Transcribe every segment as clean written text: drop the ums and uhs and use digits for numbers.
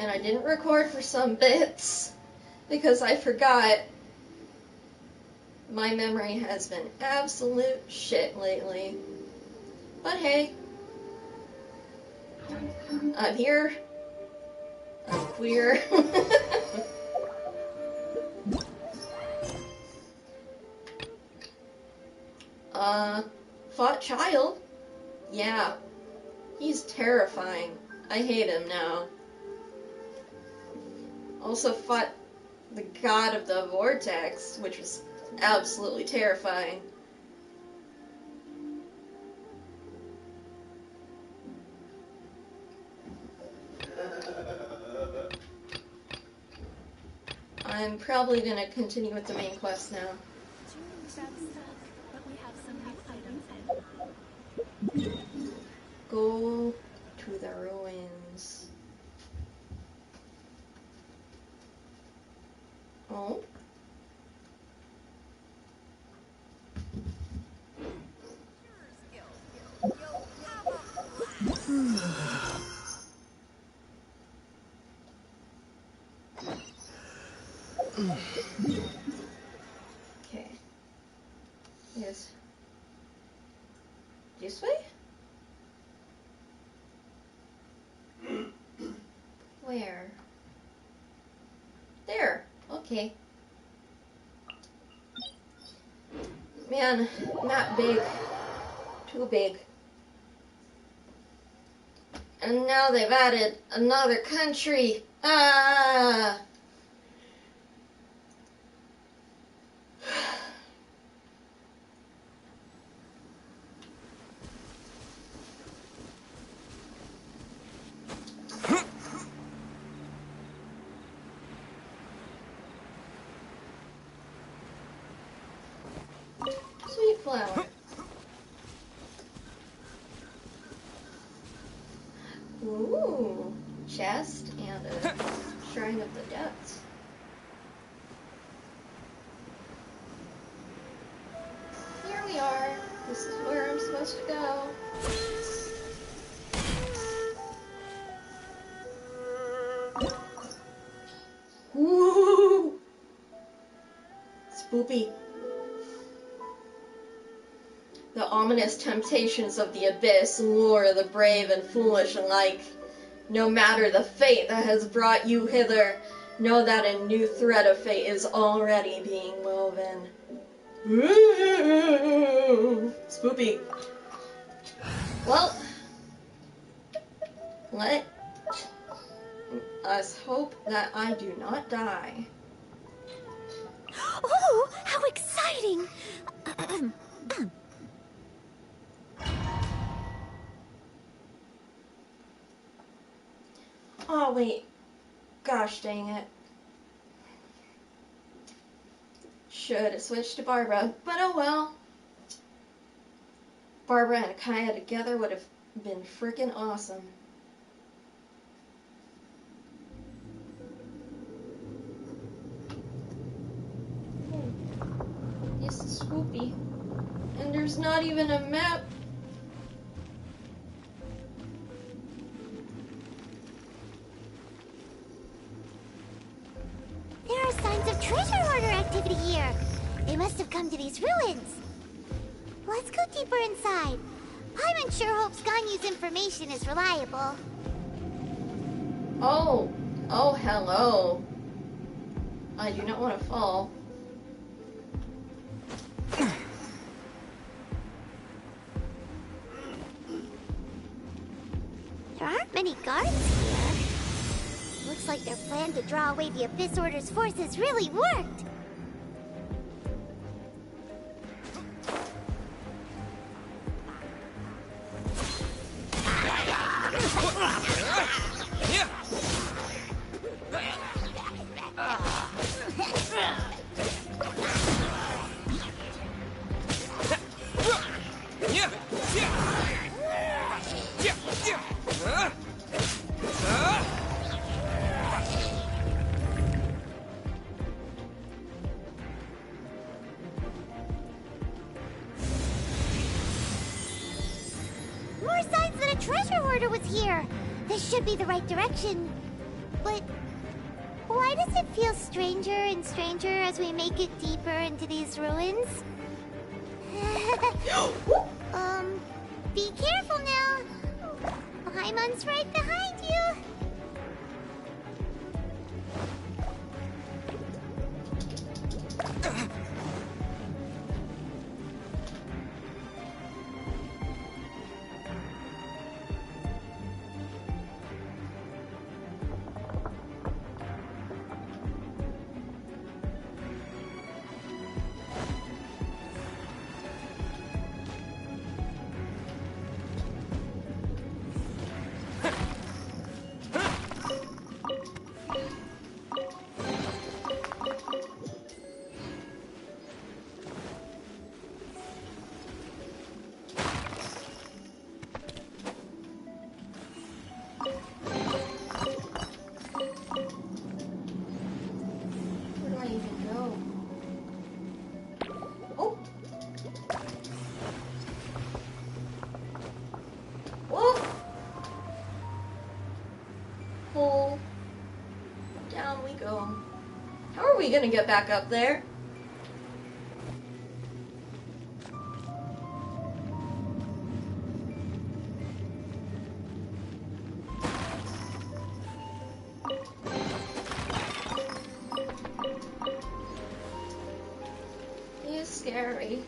And I didn't record for some bits because I forgot. My memory has been absolute shit lately. But hey, I'm here. I'm queer. Fought child? Yeah. He's terrifying. I hate him now. Also fought the god of the Vortex, which was absolutely terrifying. I'm probably gonna continue with the main quest now. Go to the ruins. Oh? Okay. Yes. This way? Where? There. Okay. Man, not big. Too big. And now they've added another country. Ah! Sweet flower. Ooh, chest and a shrine of the depths. Here we are. This is where I'm supposed to go. Ooh, spoopy. The ominous temptations of the abyss lure the brave and foolish alike. No matter the fate that has brought you hither, know that a new thread of fate is already being woven. Spoopy. Well, let us hope that I do not die. Oh, how exciting! Oh, wait. Gosh dang it. Should have switched to Barbara, but oh well. Barbara and Kaya together would have been freaking awesome. This is spoopy. And there's not even a map. There are signs of treasure hoarder activity here. They must have come to these ruins. Let's go deeper inside. Paimon sure hopes Ganyu's information is reliable. Oh, hello. I do not want to fall. There aren't many guards here. Looks like their plan to draw away the Abyss Order's forces really worked. More signs that a treasure hoarder was here. This should be the right direction. But why does it feel stranger and stranger as we make it deeper into these ruins? Be careful now. Paimon's right behind you. Gonna get back up there. He's scary.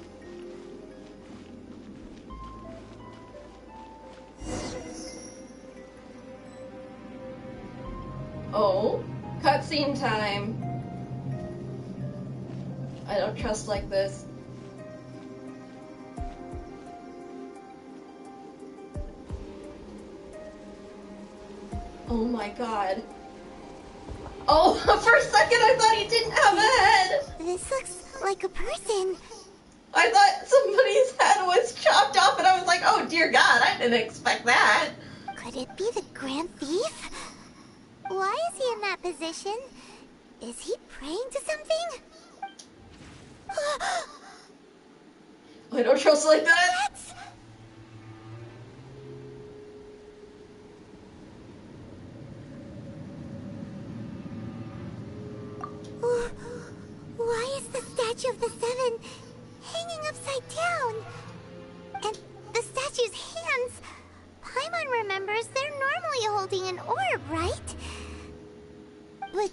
Oh, cutscene time. I don't trust like this. Oh my god. Oh, for a second I thought he didn't have a head! This looks like a person. I thought somebody's head was chopped off and I was like, oh dear god, I didn't expect that. Could it be the Grand Thief? Why is he in that position? Is he praying to something? I don't trust like that. Why is the statue of the Seven hanging upside down? And the statue's hands, Paimon remembers they're normally holding an orb, right? But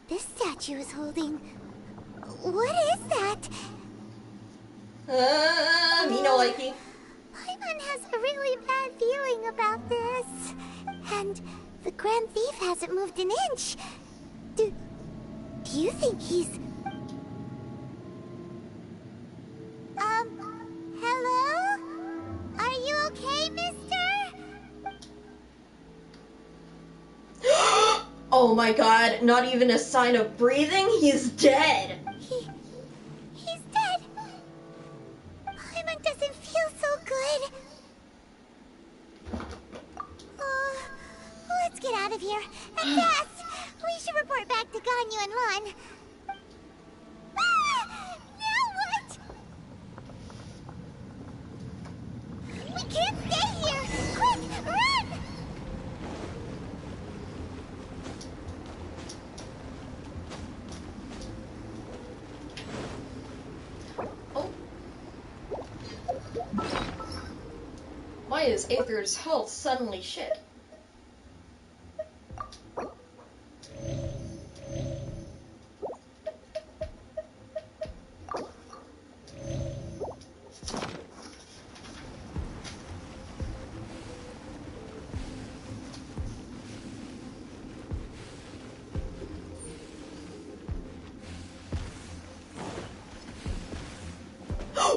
this statue is holding... What is that? Me no liking. Paimon has a really bad feeling about this. And the Grand Thief hasn't moved an inch. Do you think he's... Hello? Are you okay, mister? Oh my god, not even a sign of breathing? He's dead! He's dead! Paimon doesn't feel so good. Let's get out of here. And fast! We should report back to Ganyu and Lon. Now what? We can't stay here! Quick, run! Oh. Why is Aether's health suddenly shit?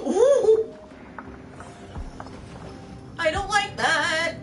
Ooh. I don't like that.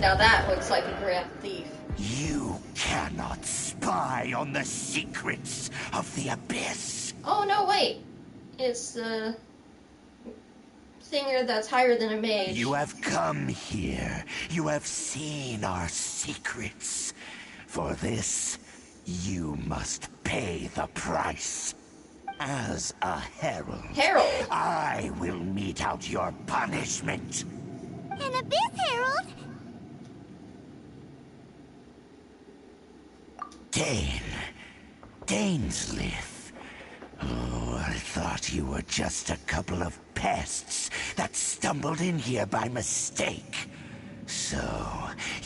Now that looks like a Grand Thief. You cannot spy on the secrets of the Abyss. Oh no, wait. It's thinger that's higher than a mage. You have come here. You have seen our secrets. For this, you must pay the price. As a herald, I will mete out your punishment. An Abyss Herald? Dainslith. Oh, I thought you were just a couple of pests that stumbled in here by mistake. So,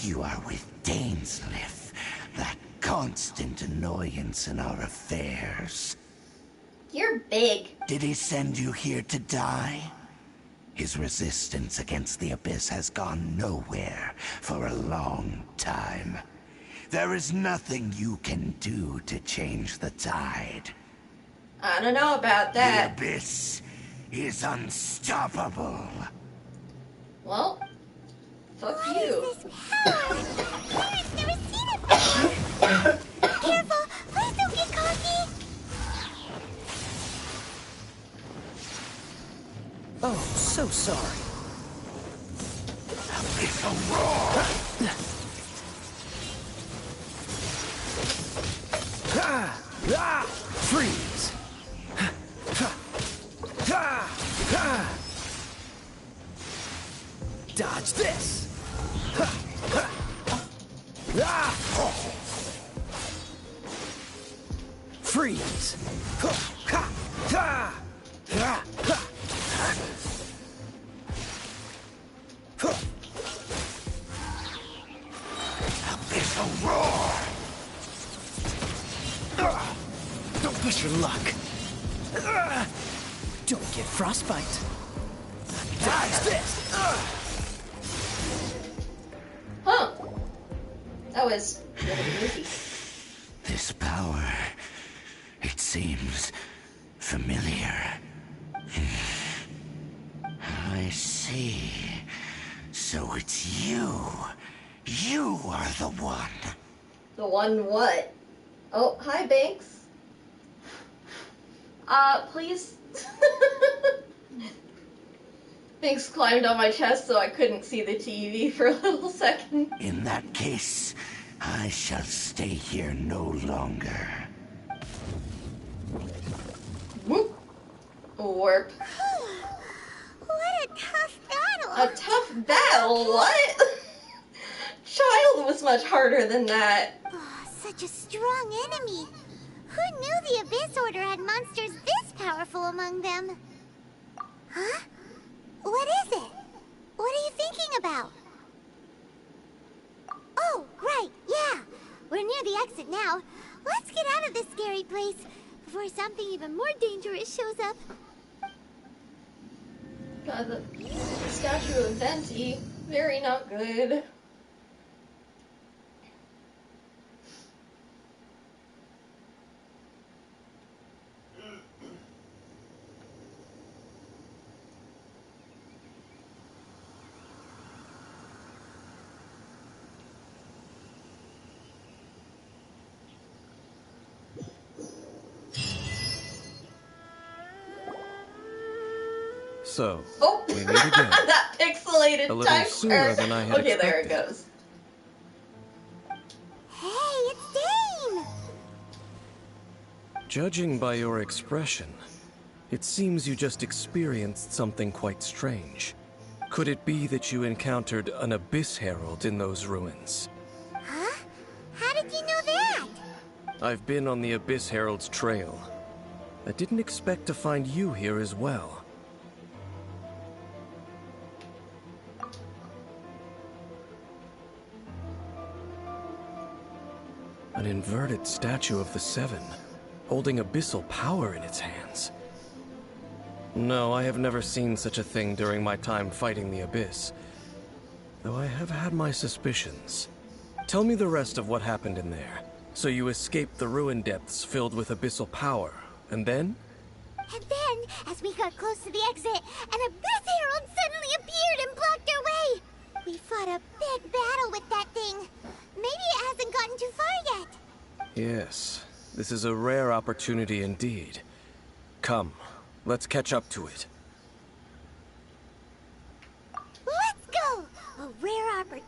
you are with Dainslith, that constant annoyance in our affairs. You're big. Did he send you here to die? His resistance against the Abyss has gone nowhere for a long time. There is nothing you can do to change the tide. I don't know about that. The Abyss is unstoppable. Well, fuck What you. is this power? I've never seen it before. Careful, please don't get cocky. Oh, so sorry. Abyssal roar! Freeze! Dodge this! Freeze! Abyssal roar! Don't push your luck. Don't get frostbite. Dodge this! Huh. That was really easy. This power, it seems familiar. I see. So it's you. You are the one. The one what? Oh, hi, Banks. Please. Banks climbed on my chest so I couldn't see the TV for a little second. In that case, I shall stay here no longer. Whoop. Warp. What a tough battle. A tough battle? What? Child was much harder than that. Oh, such a strong enemy. Who knew the Abyss Order had monsters this powerful among them? Huh? What is it? What are you thinking about? Oh, right, yeah. We're near the exit now. Let's get out of this scary place before something even more dangerous shows up. God, the statue of Venti. Very not good. So, Oh! we meet again. That pixelated A little time sooner card. than I had Okay, there it expected. goes. Hey, it's Dane! Judging by your expression, it seems you just experienced something quite strange. Could it be that you encountered an Abyss Herald in those ruins? Huh? How did you know that? I've been on the Abyss Herald's trail. I didn't expect to find you here as well. An inverted statue of the Seven, holding abyssal power in its hands. No, I have never seen such a thing during my time fighting the Abyss, though I have had my suspicions. Tell me the rest of what happened in there. So you escaped the ruin depths filled with abyssal power, and then? And then, as we got close to the exit, an Abyss Herald suddenly appeared and blocked our way! We fought a big battle with that thing. Maybe it hasn't gotten too far yet. Yes, this is a rare opportunity indeed. Come, let's catch up to it.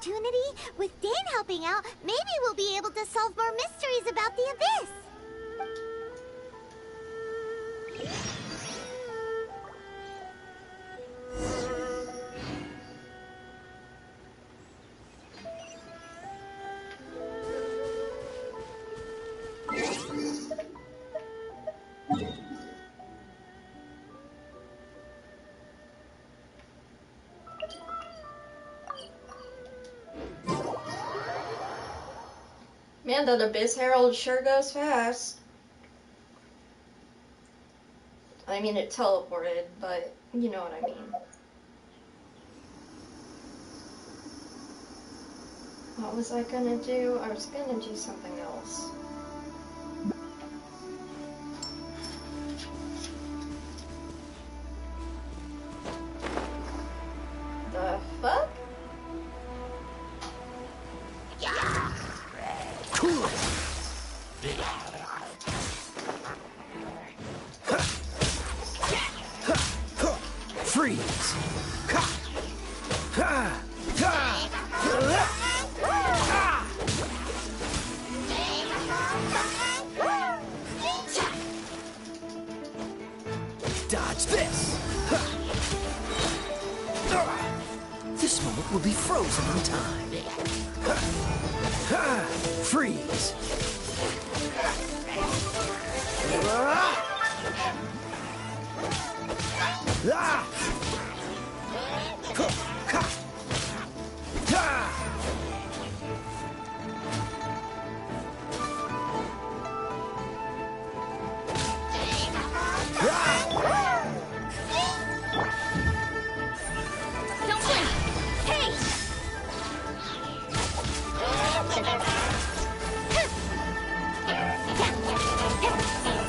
opportunity. With Dane helping out, maybe we'll be able to solve more mysteries about the Abyss. Man, that Abyss Herald sure goes fast. I mean, it teleported, but you know what I mean. What was I gonna do? I was gonna do something else. The fuck? Freeze! Dodge this! This moment will be frozen in time. Freeze!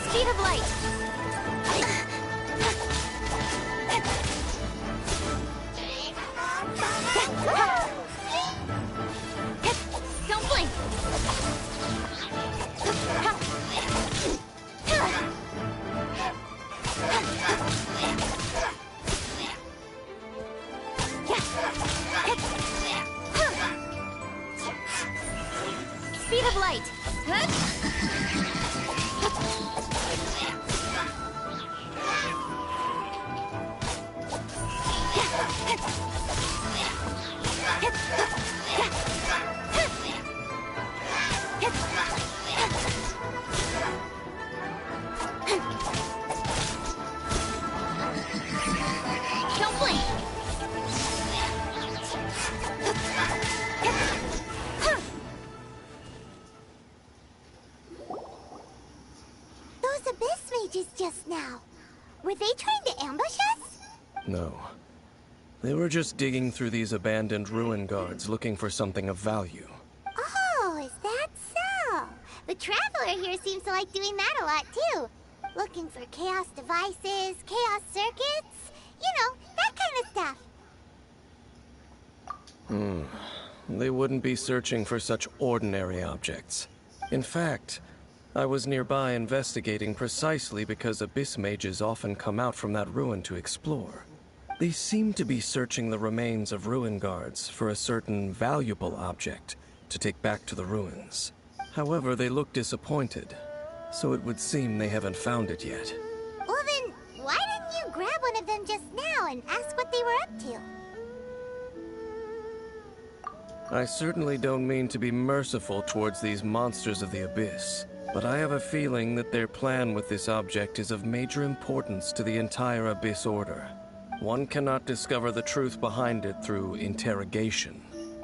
Speed of light. Don't blink. Speed of light. Don't blink. Those Abyss mages just now. Were they trying to ambush us? No. They were just digging through these abandoned ruin guards looking for something of value. Oh, is that so? The Traveler here seems to like doing that a lot too. Looking for chaos devices, chaos circuits, you know, that kind of stuff. They wouldn't be searching for such ordinary objects. In fact, I was nearby investigating precisely because Abyss mages often come out from that ruin to explore. They seem to be searching the remains of ruin guards for a certain valuable object to take back to the ruins. However, they look disappointed, so it would seem they haven't found it yet. Well then, why didn't you grab one of them just now and ask what they were up to? I certainly don't mean to be merciful towards these monsters of the Abyss, but I have a feeling that their plan with this object is of major importance to the entire Abyss Order. One cannot discover the truth behind it through interrogation.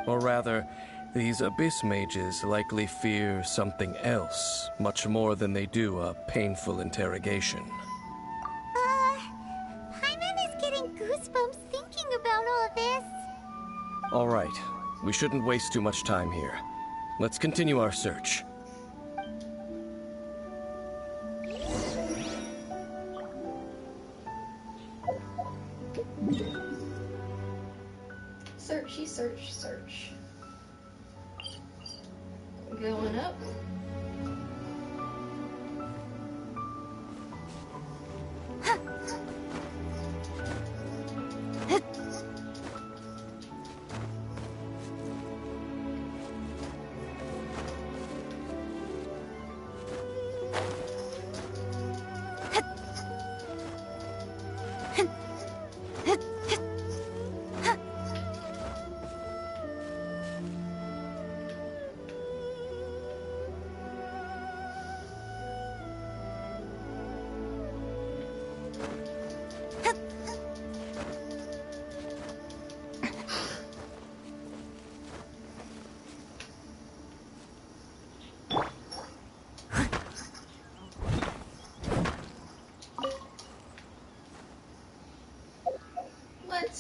Or rather, these Abyss mages likely fear something else, much more than they do a painful interrogation. Paimon is getting goosebumps thinking about all of this. All right, we shouldn't waste too much time here. Let's continue our search. Searchy, search, search. Going up.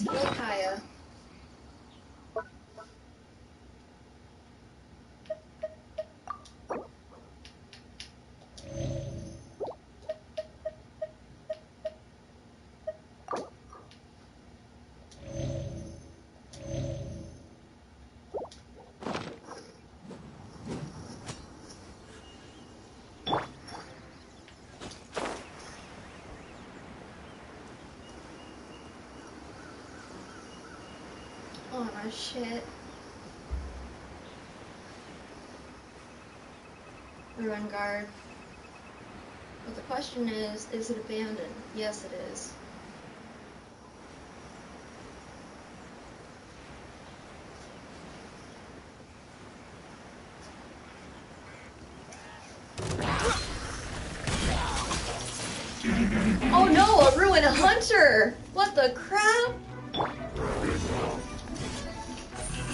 heal Kaya. Oh shit. Ruin guard. But the question is it abandoned? Yes, it is. Oh no, a ruin hunter! What the crap?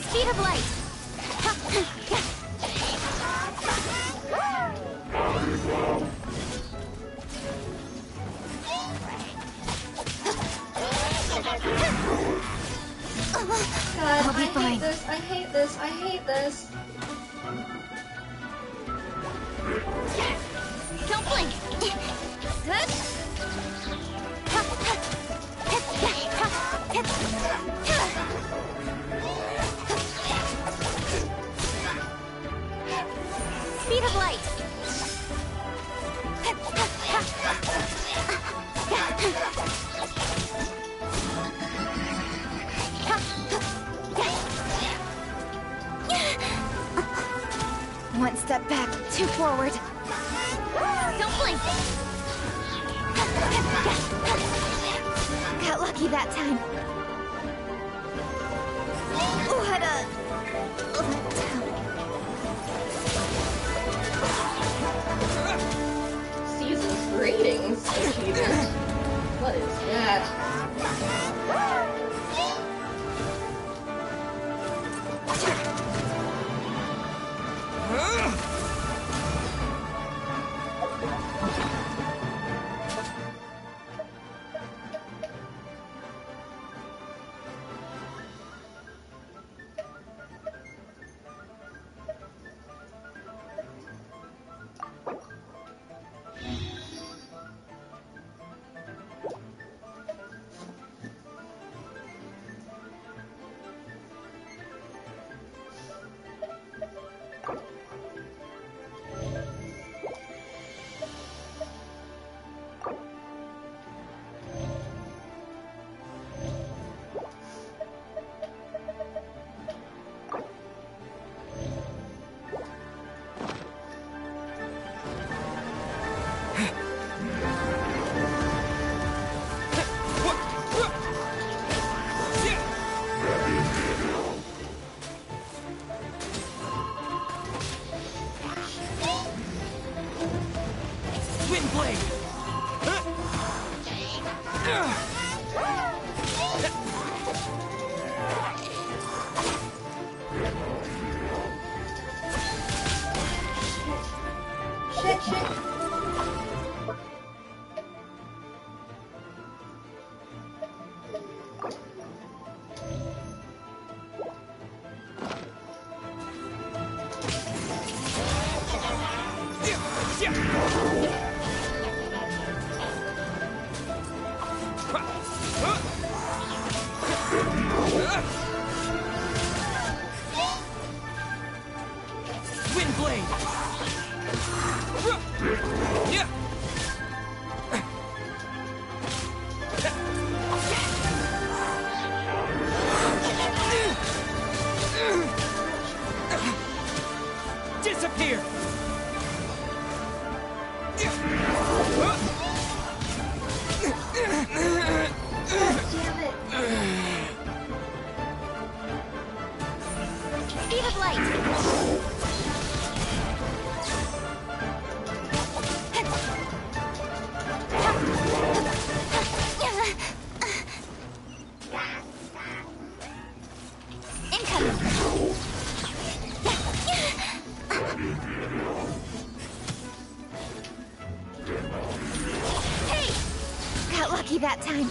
Speed of light. God, I'll be I fine. hate this, I hate this, I hate this. Don't blink. Speed of light. One step back, two forward. Don't blink. Got lucky that time. What a... Season's greetings, achievement. What is that? Disappear! Speed of light. That time.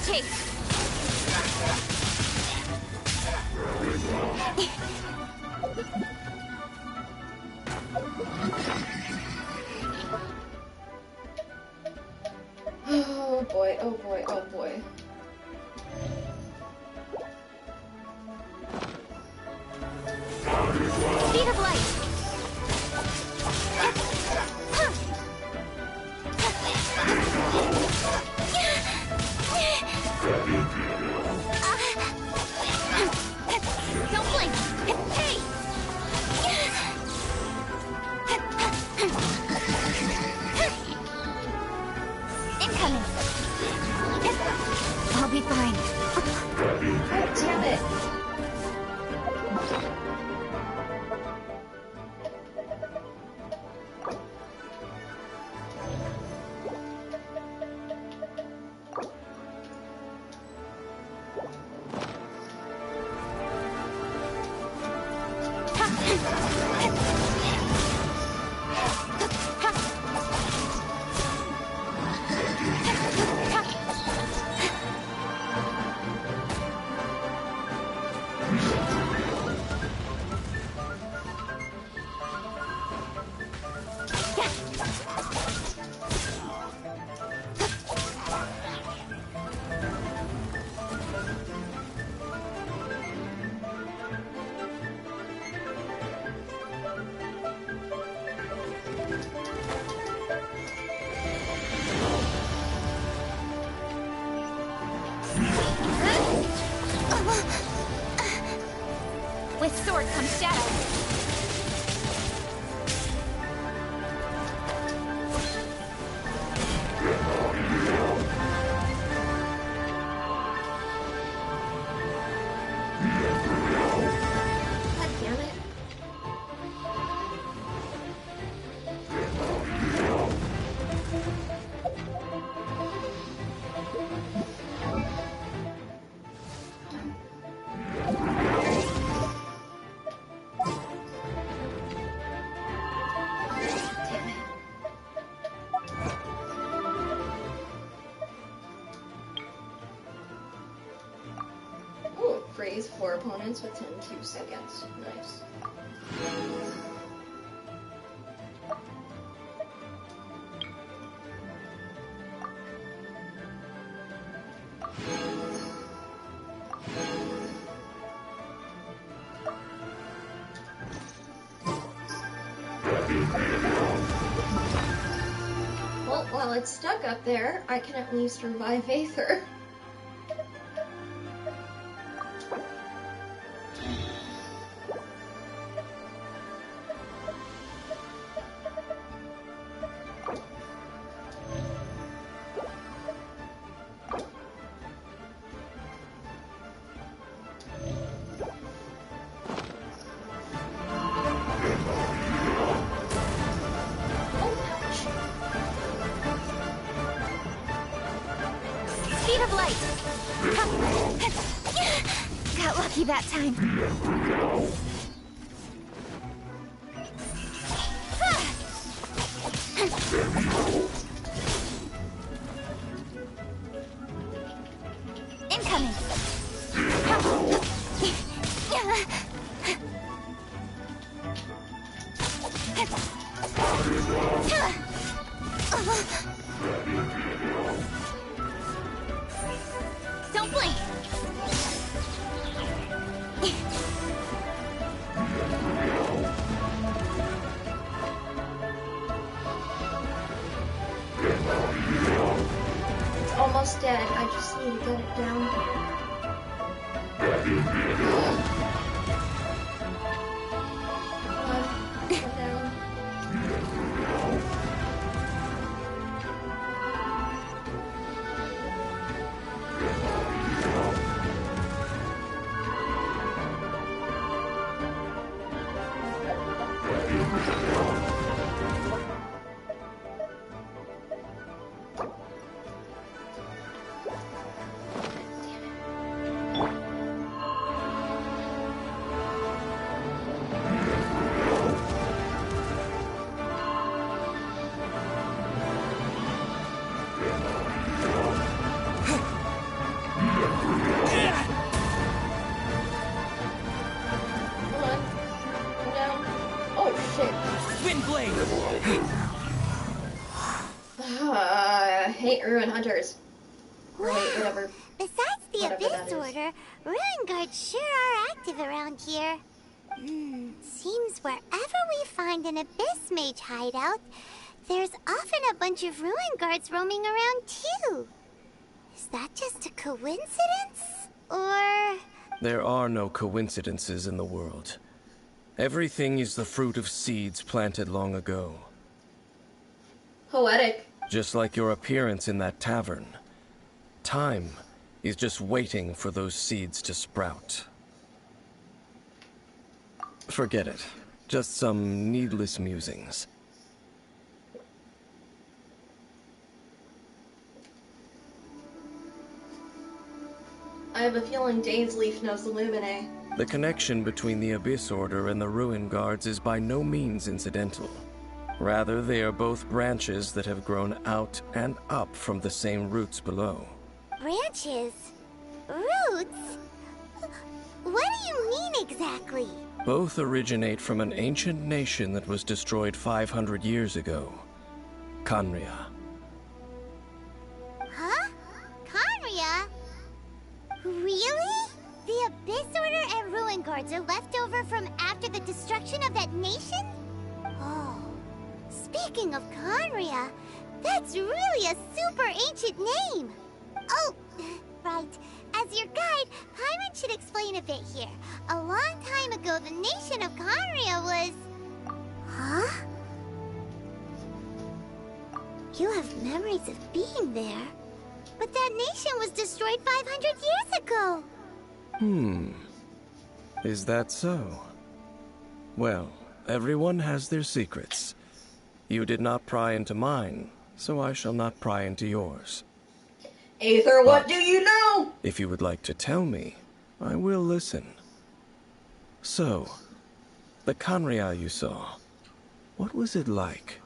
chase. Oh boy, oh boy, oh boy. Speed of light. Don't blink. Hey! Incoming. I'll be fine. God damn it. With sword comes shadow. God damn it. Ooh, freeze 4 opponents within 2 seconds. Nice. Well, while it's stuck up there, I can at least revive Aether. Speed of light. Got lucky that time. Incoming. Don't blink. It's almost dead. I just need to get it down here. Come on, go down. I hate ruin hunters. Or hate Wow. whatever. Besides the whatever that Abyss is. Order, Ruin Guards sure are active around here. Seems wherever we find an Abyss Mage hideout, there's often a bunch of Ruin Guards roaming around too. Is that just a coincidence? Or... There are no coincidences in the world. Everything is the fruit of seeds planted long ago. Poetic. Just like your appearance in that tavern. Time is just waiting for those seeds to sprout. Forget it. Just some needless musings. I have a feeling Dainsleaf knows the Lumine. The connection between the Abyss Order and the Ruin Guards is by no means incidental. Rather, they are both branches that have grown out and up from the same roots below. branches? Roots? What do you mean exactly? Both originate from an ancient nation that was destroyed 500 years ago. Khaenri'ah. Huh? Khaenri'ah? Really? The Abyss Order and Ruin Guards are left over from after the destruction of that nation? Oh. Speaking of Khaenri'ah, that's really a super ancient name. Oh, right. As your guide, Paimon should explain a bit here. A long time ago, the nation of Khaenri'ah was... Huh? You have memories of being there. But that nation was destroyed 500 years ago. Is that so? Well, everyone has their secrets. You did not pry into mine, so I shall not pry into yours. Aether, what But do you know? if you would like to tell me, I will listen. So, the Khaenri'ah you saw, what was it like?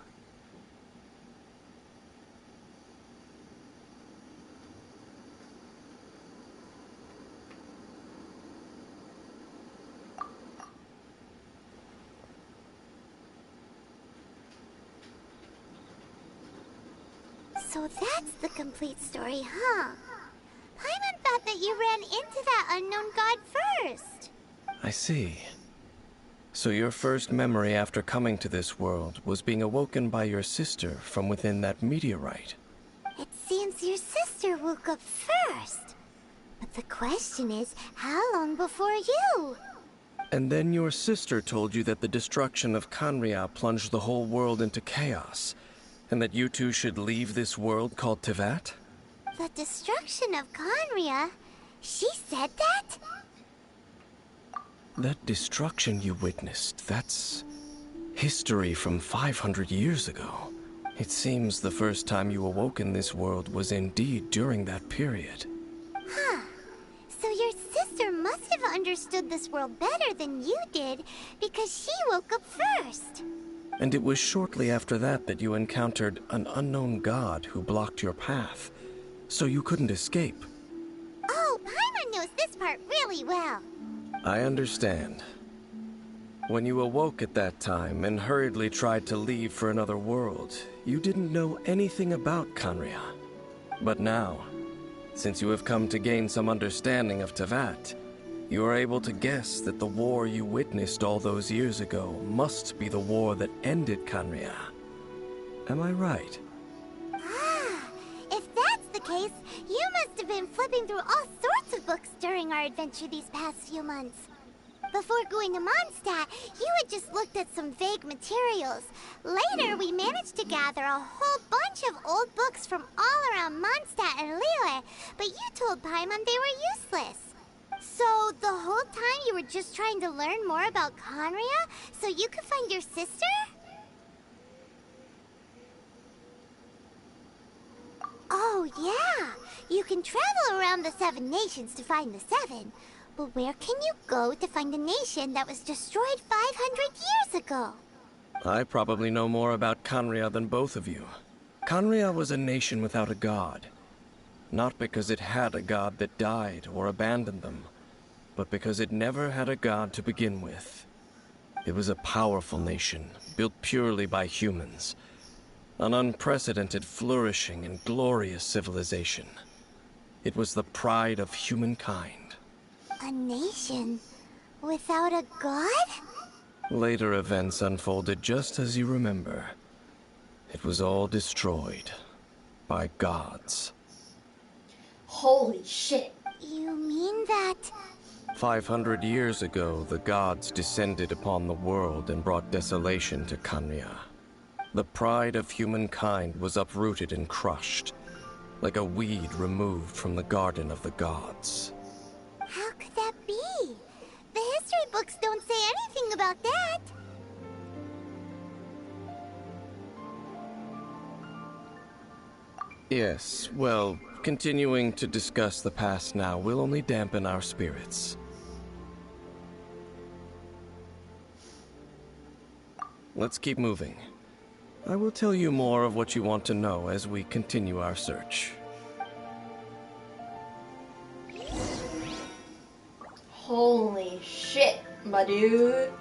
So that's the complete story, huh? Paimon thought that you ran into that unknown god first. I see. So your first memory after coming to this world was being awoken by your sister from within that meteorite. It seems your sister woke up first. But the question is, how long before you? And then your sister told you that the destruction of Khaenri'ah plunged the whole world into chaos, and that you two should leave this world called Teyvat? The destruction of Khaenri'ah? She said that? That destruction you witnessed, that's history from 500 years ago. It seems the first time you awoke in this world was indeed during that period. Huh. So your sister must have understood this world better than you did, because she woke up first. And it was shortly after that that you encountered an unknown god who blocked your path, so you couldn't escape. Oh, Paimon knows this part really well. I understand. When you awoke at that time and hurriedly tried to leave for another world, you didn't know anything about Khaenri'ah. But now, since you have come to gain some understanding of Teyvat, you are able to guess that the war you witnessed all those years ago must be the war that ended Khaenri'ah. Am I right? Ah, if that's the case, you must have been flipping through all sorts of books during our adventure these past few months. Before going to Mondstadt, you had just looked at some vague materials. Later, we managed to gather a whole bunch of old books from all around Mondstadt and Liyue, but you told Paimon they were useless. So, the whole time you were just trying to learn more about Khaenri'ah so you could find your sister? Oh, yeah. You can travel around the 7 nations to find the 7. But where can you go to find a nation that was destroyed 500 years ago? I probably know more about Khaenri'ah than both of you. Khaenri'ah was a nation without a god. Not because it had a god that died or abandoned them, but because it never had a god to begin with. It was a powerful nation, built purely by humans. An unprecedented, flourishing, and glorious civilization. It was the pride of humankind. A nation without a god? Later events unfolded just as you remember. It was all destroyed by gods. Holy shit. You mean that... 500 years ago, the gods descended upon the world and brought desolation to Khaenri'ah. The pride of humankind was uprooted and crushed, like a weed removed from the garden of the gods. How could that be? The history books don't say anything about that. Yes, well, continuing to discuss the past now will only dampen our spirits. Let's keep moving. I will tell you more of what you want to know as we continue our search. Holy shit, my dude.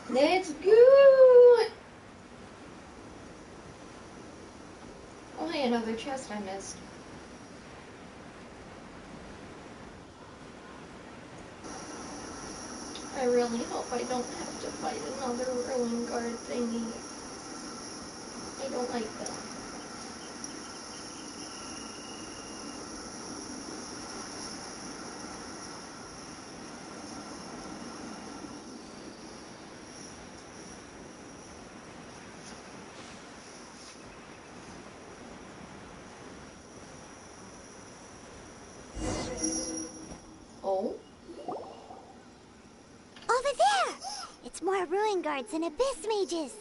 Let's go! Oh, hey, another chest I missed. I really hope I don't have to fight another ruin guard thingy. I don't like them. Oh? Over there! It's more ruin guards and abyss mages.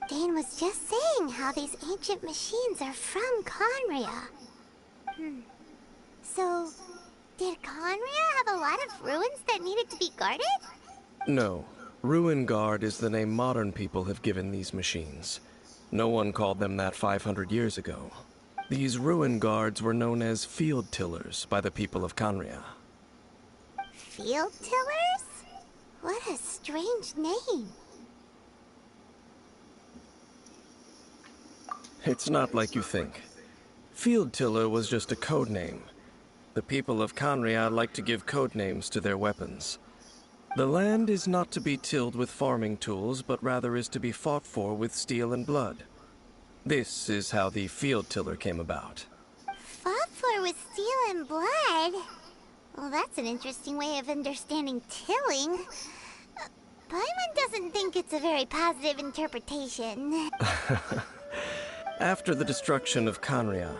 Dane was just saying how these ancient machines are from Khaenri'ah. So, did Khaenri'ah have a lot of ruins that needed to be guarded? No. Ruin Guard is the name modern people have given these machines. No one called them that 500 years ago. These Ruin Guards were known as Field Tillers by the people of Khaenri'ah. Field tillers? What a strange name. It's not like you think. Field Tiller was just a code name. The people of Khaenri'ah like to give code names to their weapons. The land is not to be tilled with farming tools, but rather is to be fought for with steel and blood. This is how the Field Tiller came about. Fought for with steel and blood? Well, that's an interesting way of understanding tilling. Paimon doesn't think it's a very positive interpretation. After the destruction of Khaenri'ah,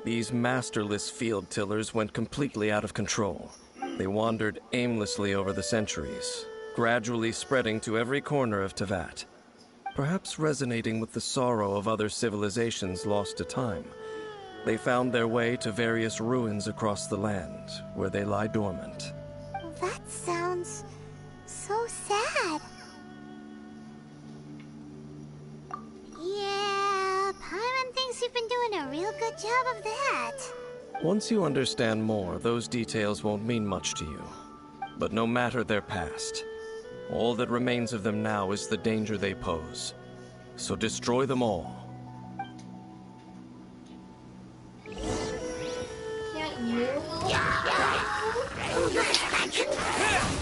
these masterless field tillers went completely out of control. They wandered aimlessly over the centuries, gradually spreading to every corner of Teyvat. Perhaps resonating with the sorrow of other civilizations lost to time, they found their way to various ruins across the land, where they lie dormant. That sounds so sad. Yeah, Paimon thinks you've been doing a real good job of that. Once you understand more, those details won't mean much to you. But no matter their past, all that remains of them now is the danger they pose. So destroy them all. Can't you help?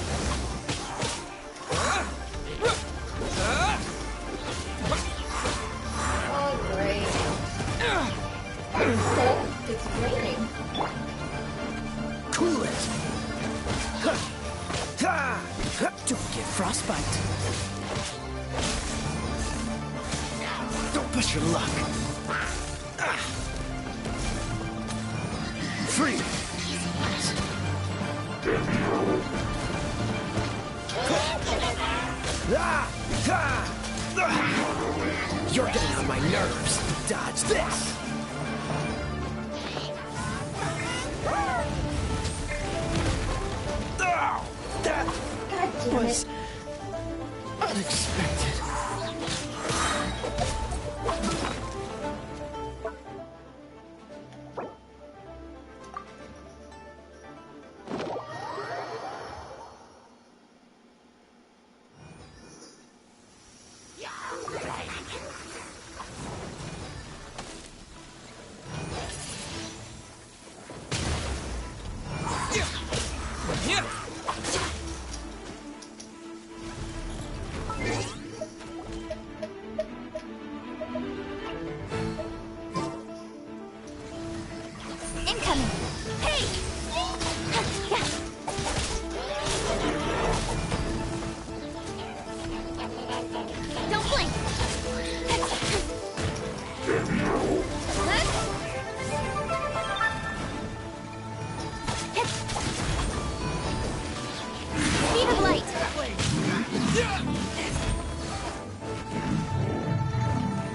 frostbite. Don't push your luck. Free. You're getting on my nerves. Dodge this. That was unexpected.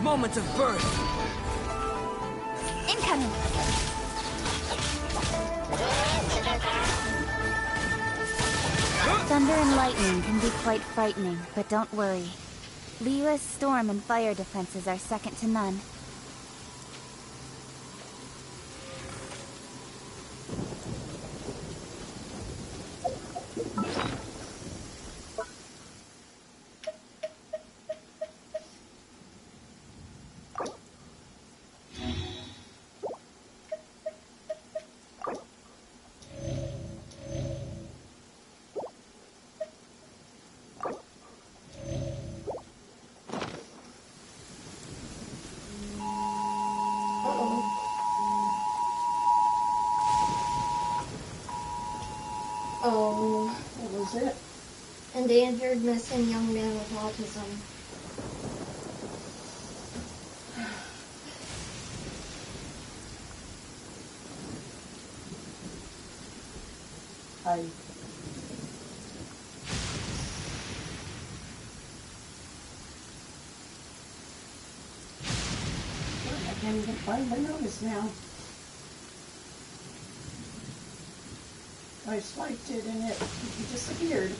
Moment of birth. Incoming. Thunder and lightning can be quite frightening, but don't worry. Liyue's storm and fire defenses are second to none. Oh, What was it? endangered missing young man with autism. I can't even find the notice now. I swiped it and it disappeared.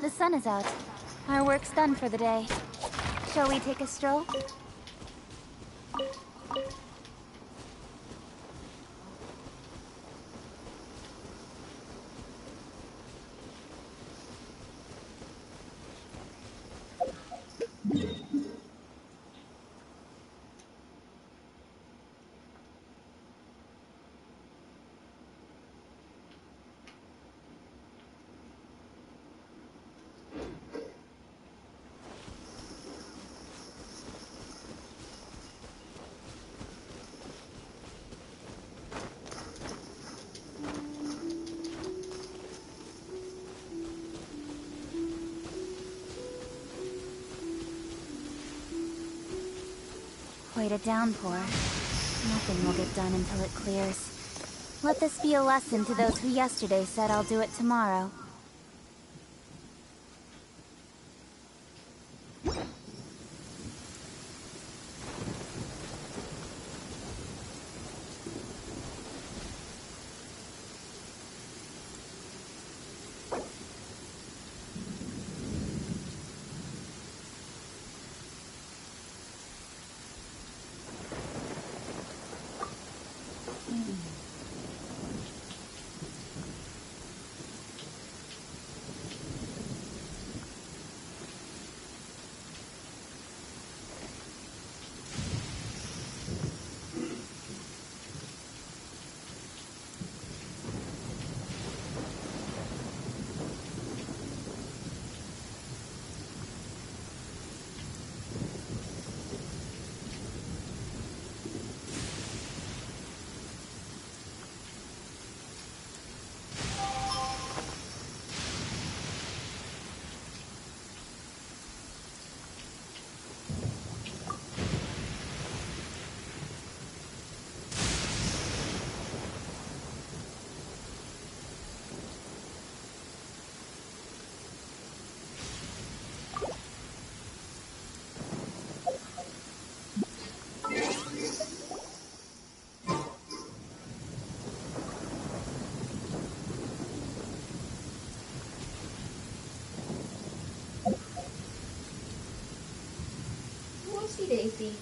The sun is out. Our work's done for the day. Shall we take a stroll? Quite a downpour. Nothing will get done until it clears. Let this be a lesson to those who yesterday said I'll do it tomorrow. Daisy.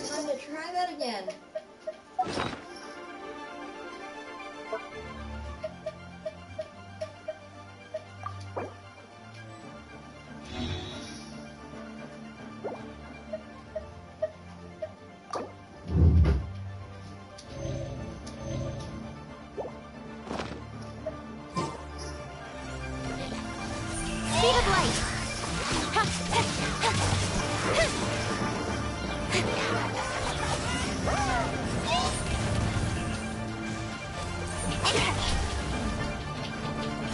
Time to try that again. Speed of light.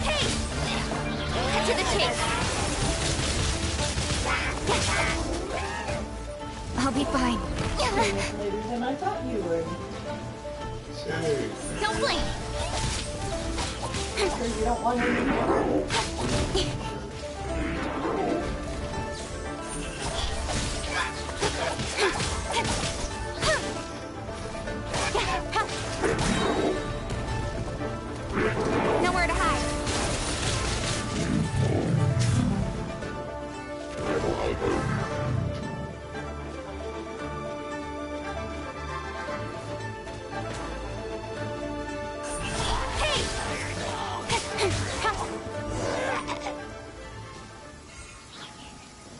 Hey! Cut to the chase. I'll be fine. Later than I thought you would. Don't blink. Because you don't want any more. Nowhere to hide.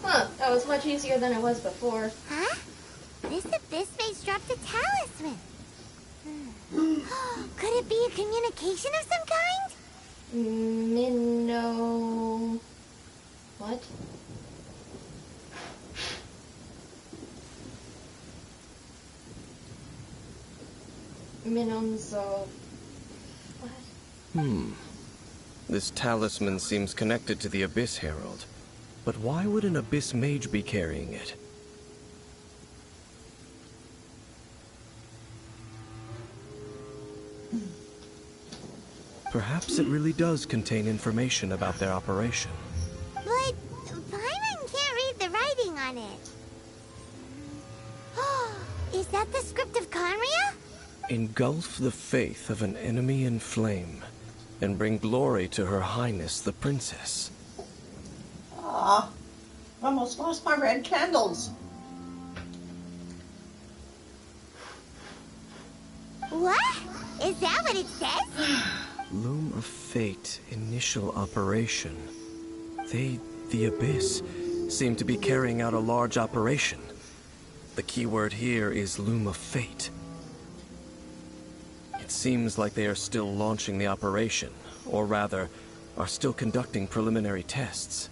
Huh, that was much easier than it was before. Huh? This abyss face dropped a talisman. Could it be a communication of some kind? Minnow... What? Minonzo... What? This talisman seems connected to the Abyss Herald. But why would an Abyss Mage be carrying it? Perhaps it really does contain information about their operation. But Paimon can't read the writing on it. Is that the script of Conria? Engulf the faith of an enemy in flame, and bring glory to Her Highness the Princess. Ah, almost lost my red candles. What? Is that what it says? Loom of Fate, initial operation. They, the Abyss, seem to be carrying out a large operation. The keyword here is Loom of Fate. It seems like they are still launching the operation, or rather, are still conducting preliminary tests.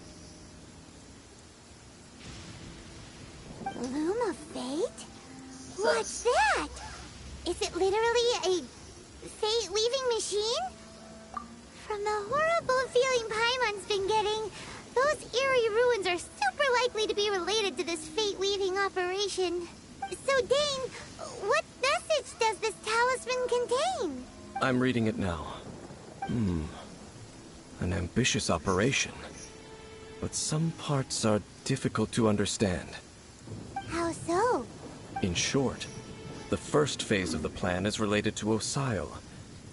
Loom of Fate? What's that? Is it literally a fate-weaving machine? From the horrible feeling Paimon's been getting, those eerie ruins are super likely to be related to this fate-weaving operation. So, Dane, what message does this talisman contain? I'm reading it now. An ambitious operation. But some parts are difficult to understand. How so? In short, the first phase of the plan is related to Osile,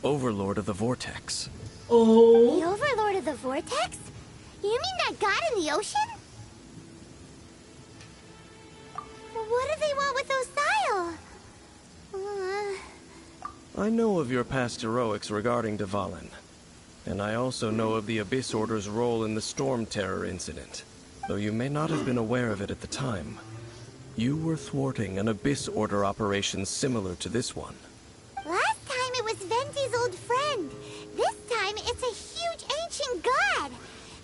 Overlord of the Vortex. Oh? The Overlord of the Vortex? You mean that god in the ocean? What do they want with Osile? I know of your past heroics regarding Dvalin, and I also know of the Abyss Order's role in the Storm Terror incident, though you may not have been aware of it at the time. You were thwarting an Abyss Order operation similar to this one. Last time it was Venti's old friend. This time it's a huge ancient god.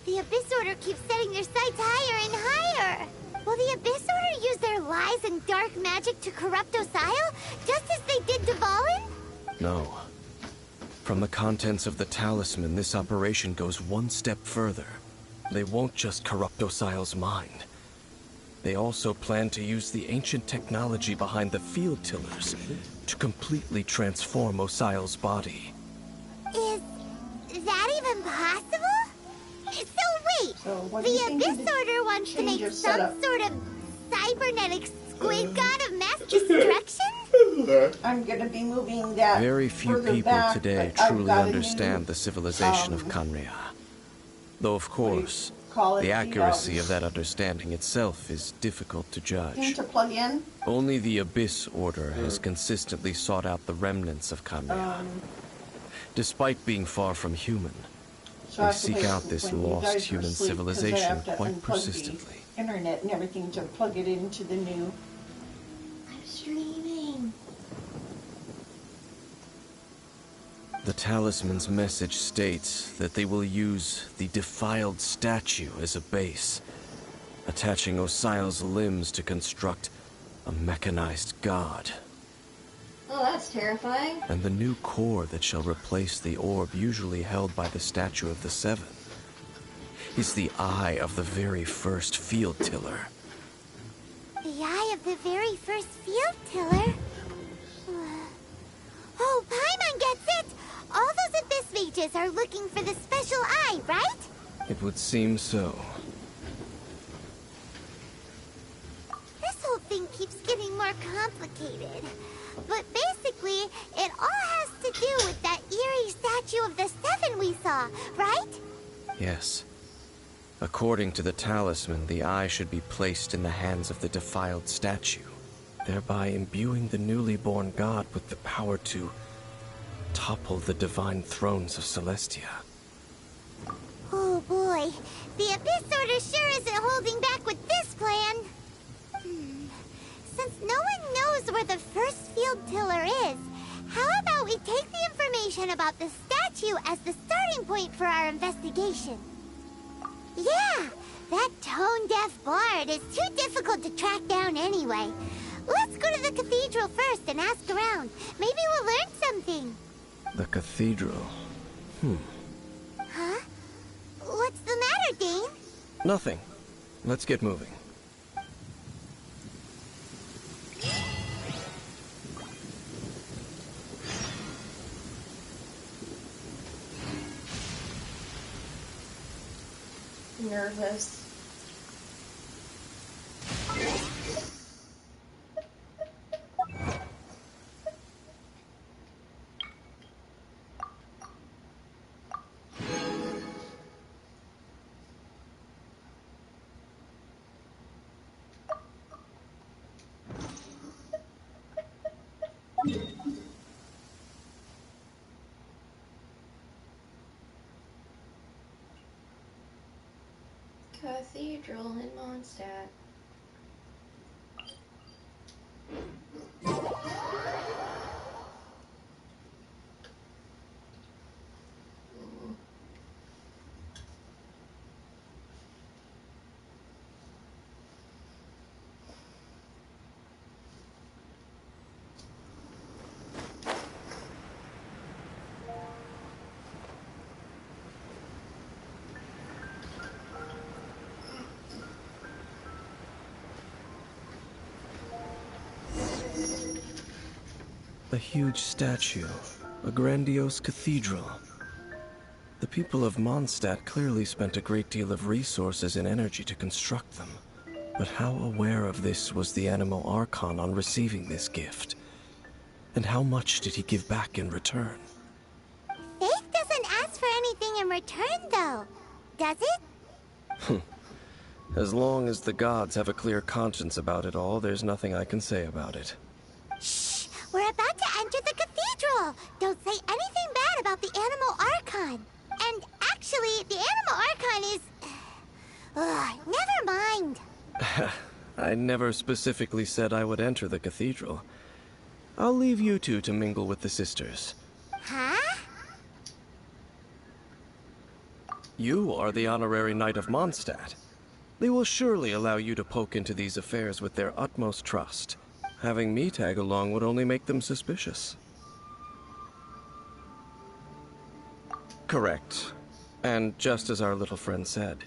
The Abyss Order keeps setting their sights higher and higher. Will the Abyss Order use their lies and dark magic to corrupt Osile, just as they did Dvalin? No. From the contents of the talisman, this operation goes one step further. They won't just corrupt Osile's mind. They also plan to use the ancient technology behind the field tillers to completely transform Osial's body. Is that even possible? So wait, So what do you the think Abyss of the Order wants to change make of some setup? sort of cybernetic squid god of mass destruction? I'm gonna be moving that Very few further people back, today but I've truly got a understand new, the civilization of Khaenri'ah. Though of course, the accuracy of that understanding itself is difficult to thing judge. to plug in. Only the Abyss Order has consistently sought out the remnants of Khaenri'ah. Despite being far from human, So I they have to seek wait out this when you lost guys are human asleep, 'cause I civilization have to quite unplug persistently. the internet and everything to plug it into the new. I'm streaming. The talisman's message states that they will use the defiled statue as a base, attaching Osial's limbs to construct a mechanized god. Oh, that's terrifying. And the new core that shall replace the orb usually held by the statue of the Seven is the eye of the very first field tiller. The eye of the very first field tiller? Oh, Paimon gets it! All those Abyss mages are looking for the special eye, right? It would seem so. This whole thing keeps getting more complicated. But basically, it all has to do with that eerie statue of the Seven we saw, right? Yes. According to the talisman, the eye should be placed in the hands of the defiled statue, thereby imbuing the newly born god with the power to topple the divine thrones of Celestia. Oh boy, the Abyss Order sure isn't holding back with this plan. Since no one knows where the first field tiller is, how about we take the information about the statue as the starting point for our investigation? Yeah, that tone-deaf bard is too difficult to track down anyway. Let's go to the cathedral first and ask around. Maybe we'll learn something. The cathedral. Huh? What's the matter, Dane? Nothing. Let's get moving. Nervous. Cathedral in Mondstadt. A huge statue, a grandiose cathedral. The people of Mondstadt clearly spent a great deal of resources and energy to construct them. But how aware of this was the Animo Archon on receiving this gift? And how much did he give back in return? Faith doesn't ask for anything in return, though. Does it? As long as the gods have a clear conscience about it all, there's nothing I can say about it. Shh! We're about to enter the cathedral! Don't say anything bad about the Animo Archon! And actually, the Animo Archon is... never mind! I never specifically said I would enter the cathedral. I'll leave you two to mingle with the sisters. Huh? You are the honorary knight of Mondstadt. They will surely allow you to poke into these affairs with their utmost trust. Having me tag along would only make them suspicious. Correct. And just as our little friend said,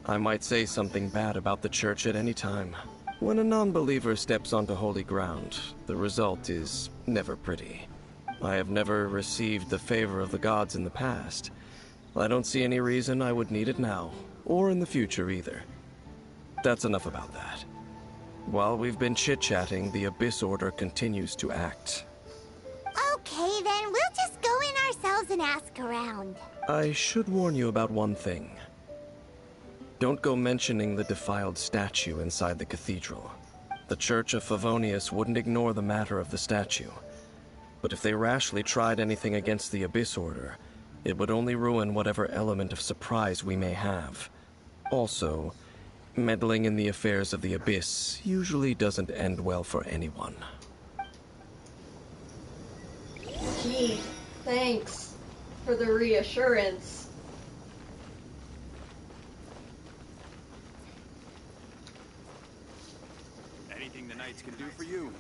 I might say something bad about the church at any time. When a non-believer steps onto holy ground, the result is never pretty. I have never received the favor of the gods in the past. I don't see any reason I would need it now, or in the future either. That's enough about that. While we've been chit-chatting, the Abyss Order continues to act. Okay, then we'll just go in ourselves and ask around. I should warn you about one thing. Don't go mentioning the defiled statue inside the cathedral. The Church of Favonius wouldn't ignore the matter of the statue. But if they rashly tried anything against the Abyss Order, it would only ruin whatever element of surprise we may have. Also, meddling in the affairs of the Abyss usually doesn't end well for anyone. Gee, thanks for the reassurance. Anything the Knights can do for you.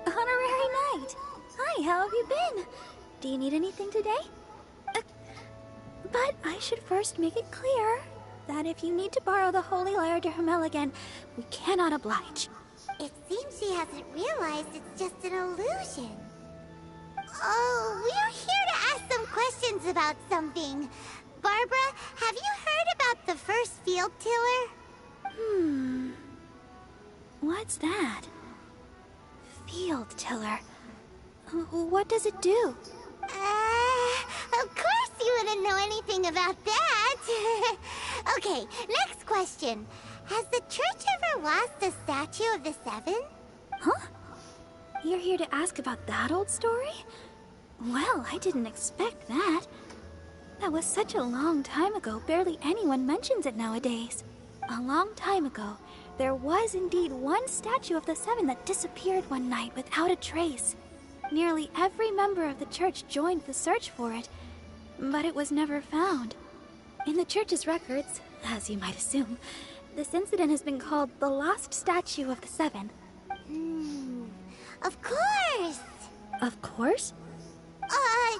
Honorary Knight! Hi, how have you been? Do you need anything today? But I should first make it clear that if you need to borrow the Holy Lyre to Hermel again, we cannot oblige. It seems she hasn't realized it's just an illusion. Oh, we're here to ask some questions about something. Barbara, have you heard about the first field tiller? What's that? Field tiller. What does it do? Of course you wouldn't know anything about that. Okay, next question. Has the church ever lost a statue of the Seven? Huh? You're here to ask about that old story? Well, I didn't expect that. That was such a long time ago, barely anyone mentions it nowadays. A long time ago, there was indeed one statue of the Seven that disappeared one night without a trace. Nearly every member of the church joined the search for it, but it was never found. In the church's records, as you might assume, this incident has been called the Lost Statue of the Seven. Of course! Of course?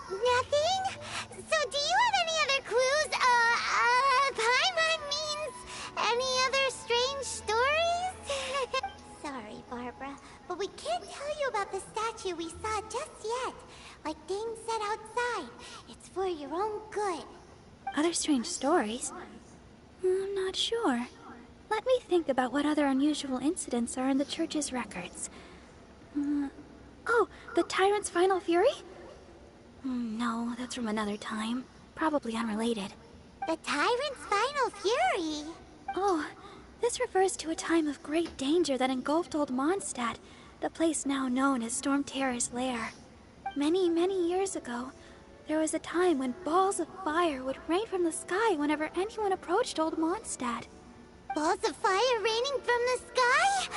Nothing? So do you have any other clues? Paimon means any other strange stories? Sorry, Barbara, but we can't tell you about the statue we saw just yet. Like Dane said outside, it's for your own good. Other strange stories? I'm not sure. Let me think about what other unusual incidents are in the church's records. Oh, the Tyrant's final fury? No, that's from another time. Probably unrelated. The Tyrant's final fury? Oh, this refers to a time of great danger that engulfed Old Mondstadt, the place now known as Storm Terror's lair. Many, many years ago, there was a time when balls of fire would rain from the sky whenever anyone approached Old Mondstadt. Balls of fire raining from the sky?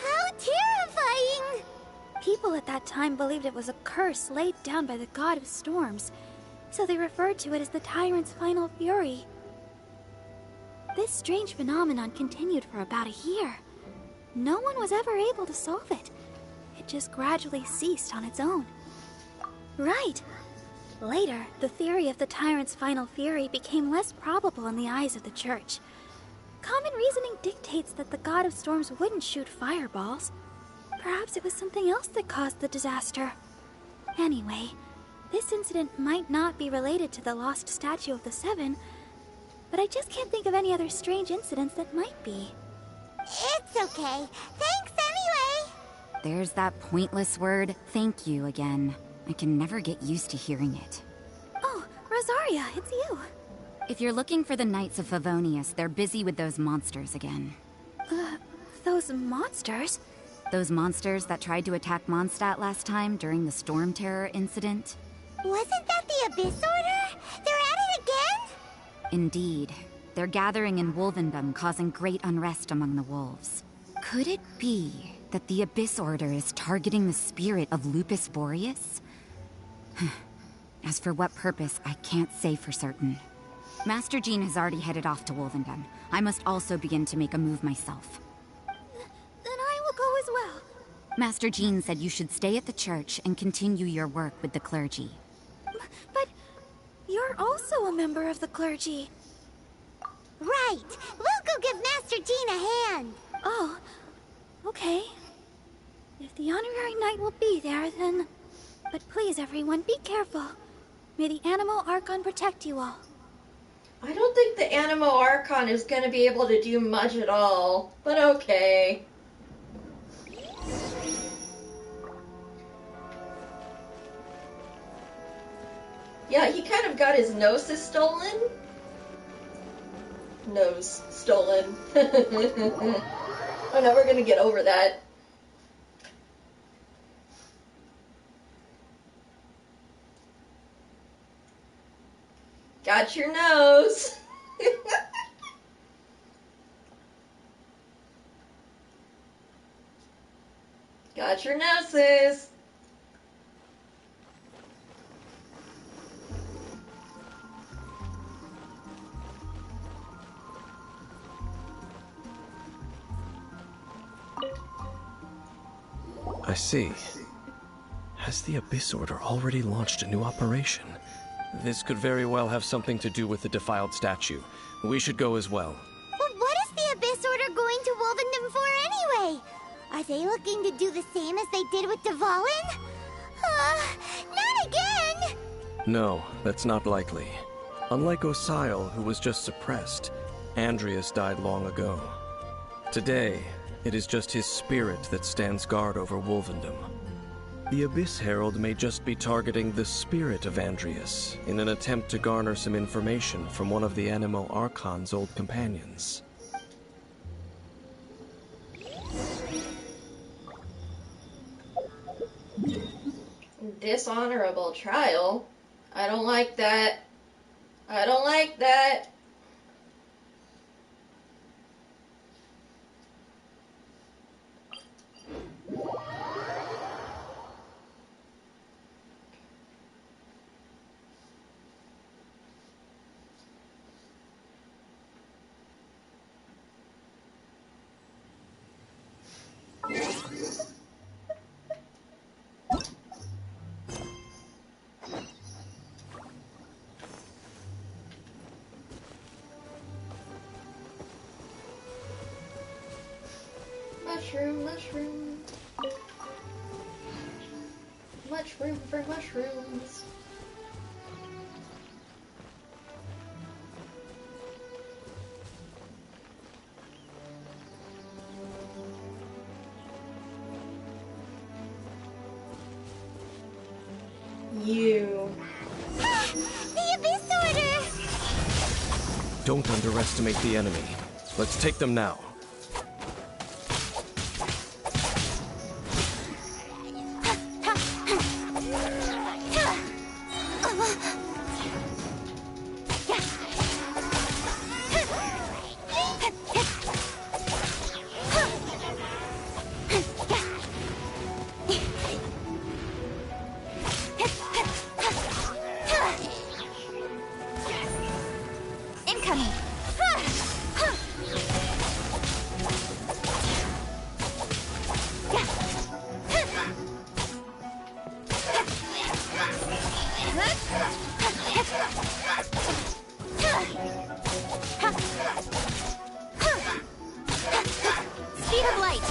How terrifying! People at that time believed it was a curse laid down by the god of storms, so they referred to it as the Tyrant's final fury. This strange phenomenon continued for about a year. No one was ever able to solve it. It just gradually ceased on its own. Right. Later, the theory of the Tyrant's final fury became less probable in the eyes of the church. Common reasoning dictates that the god of storms wouldn't shoot fireballs. Perhaps it was something else that caused the disaster. Anyway, this incident might not be related to the lost statue of the Seven, but I just can't think of any other strange incidents that might be. It's okay. Thanks anyway. There's that pointless word, thank you, again. I can never get used to hearing it. Oh, Rosaria, it's you. If you're looking for the Knights of Favonius, they're busy with those monsters again. Those monsters? Those monsters that tried to attack Mondstadt last time during the Storm Terror incident? Wasn't that the Abyss Order? They're at it again? Indeed. they're gathering in Wolvendom, causing great unrest among the wolves. Could it be that the Abyss Order is targeting the spirit of Lupus Boreas? As for what purpose, I can't say for certain. Master Jean has already headed off to Wolvendom. I must also begin to make a move myself. Then I will go as well. Master Jean said you should stay at the church and continue your work with the clergy. But you're also a member of the clergy. Right! We'll go give Master Jean a hand! Oh, okay. If the honorary knight will be there, then... But please, everyone, be careful. May the Animo Archon protect you all. I don't think the Animo Archon is going to be able to do much at all, but okay. Yeah, he kind of got his gnosis stolen. Nose stolen. I'm never gonna get over that. Got your nose. Got your noses. I see. Has the Abyss Order already launched a new operation? This could very well have something to do with the defiled statue. We should go as well. But what is the Abyss Order going to Wolvendom for anyway? Are they looking to do the same as they did with Dvalin? Not again! No, that's not likely. Unlike Osial, who was just suppressed, Andreas died long ago. Today, it is just his spirit that stands guard over Wolvendom. The Abyss Herald may just be targeting the spirit of Andreas in an attempt to garner some information from one of the Animo Archon's old companions. Dishonorable trial? I don't like that. I don't like that. Mushroom, mushroom. Much room for mushrooms. You. The Abyss Order! Don't underestimate the enemy. Let's take them now. Speed of light!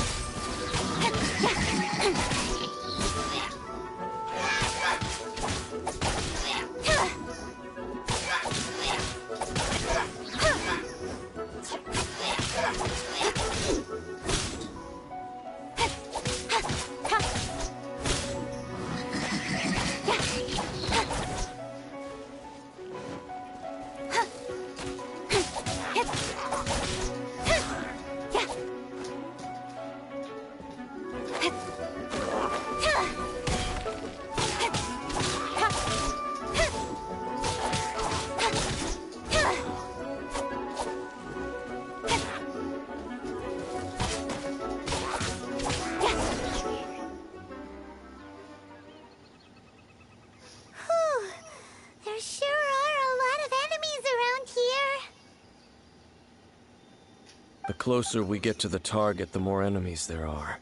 The closer we get to the target, the more enemies there are.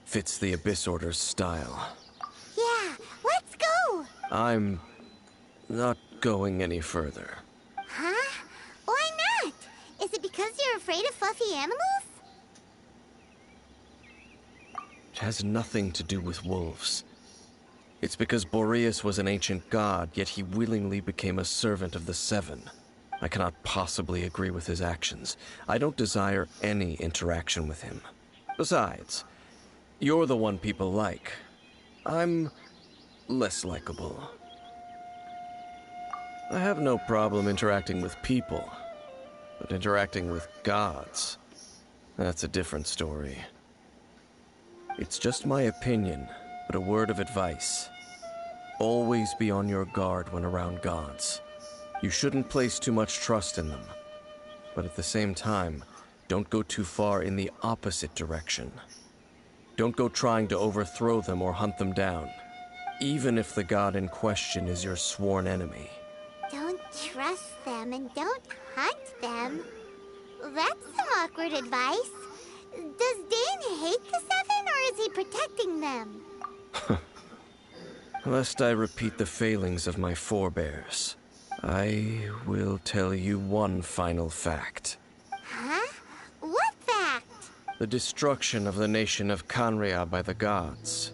Fits the Abyss Order's style. Yeah, let's go! I'm not going any further. Huh? Why not? Is it because you're afraid of fluffy animals? It has nothing to do with wolves. It's because Boreas was an ancient god, yet he willingly became a servant of the Seven. I cannot possibly agree with his actions. I don't desire any interaction with him. Besides, you're the one people like. I'm less likable. I have no problem interacting with people, but interacting with gods, that's a different story. It's just my opinion, but a word of advice. Always be on your guard when around gods. You shouldn't place too much trust in them, but at the same time, don't go too far in the opposite direction. Don't go trying to overthrow them or hunt them down, even if the god in question is your sworn enemy. Don't trust them and don't hunt them. That's some awkward advice. Does Dane hate the Seven, or is he protecting them? Lest I repeat the failings of my forebears, I will tell you one final fact. Huh? What fact? The destruction of the nation of Canria by the gods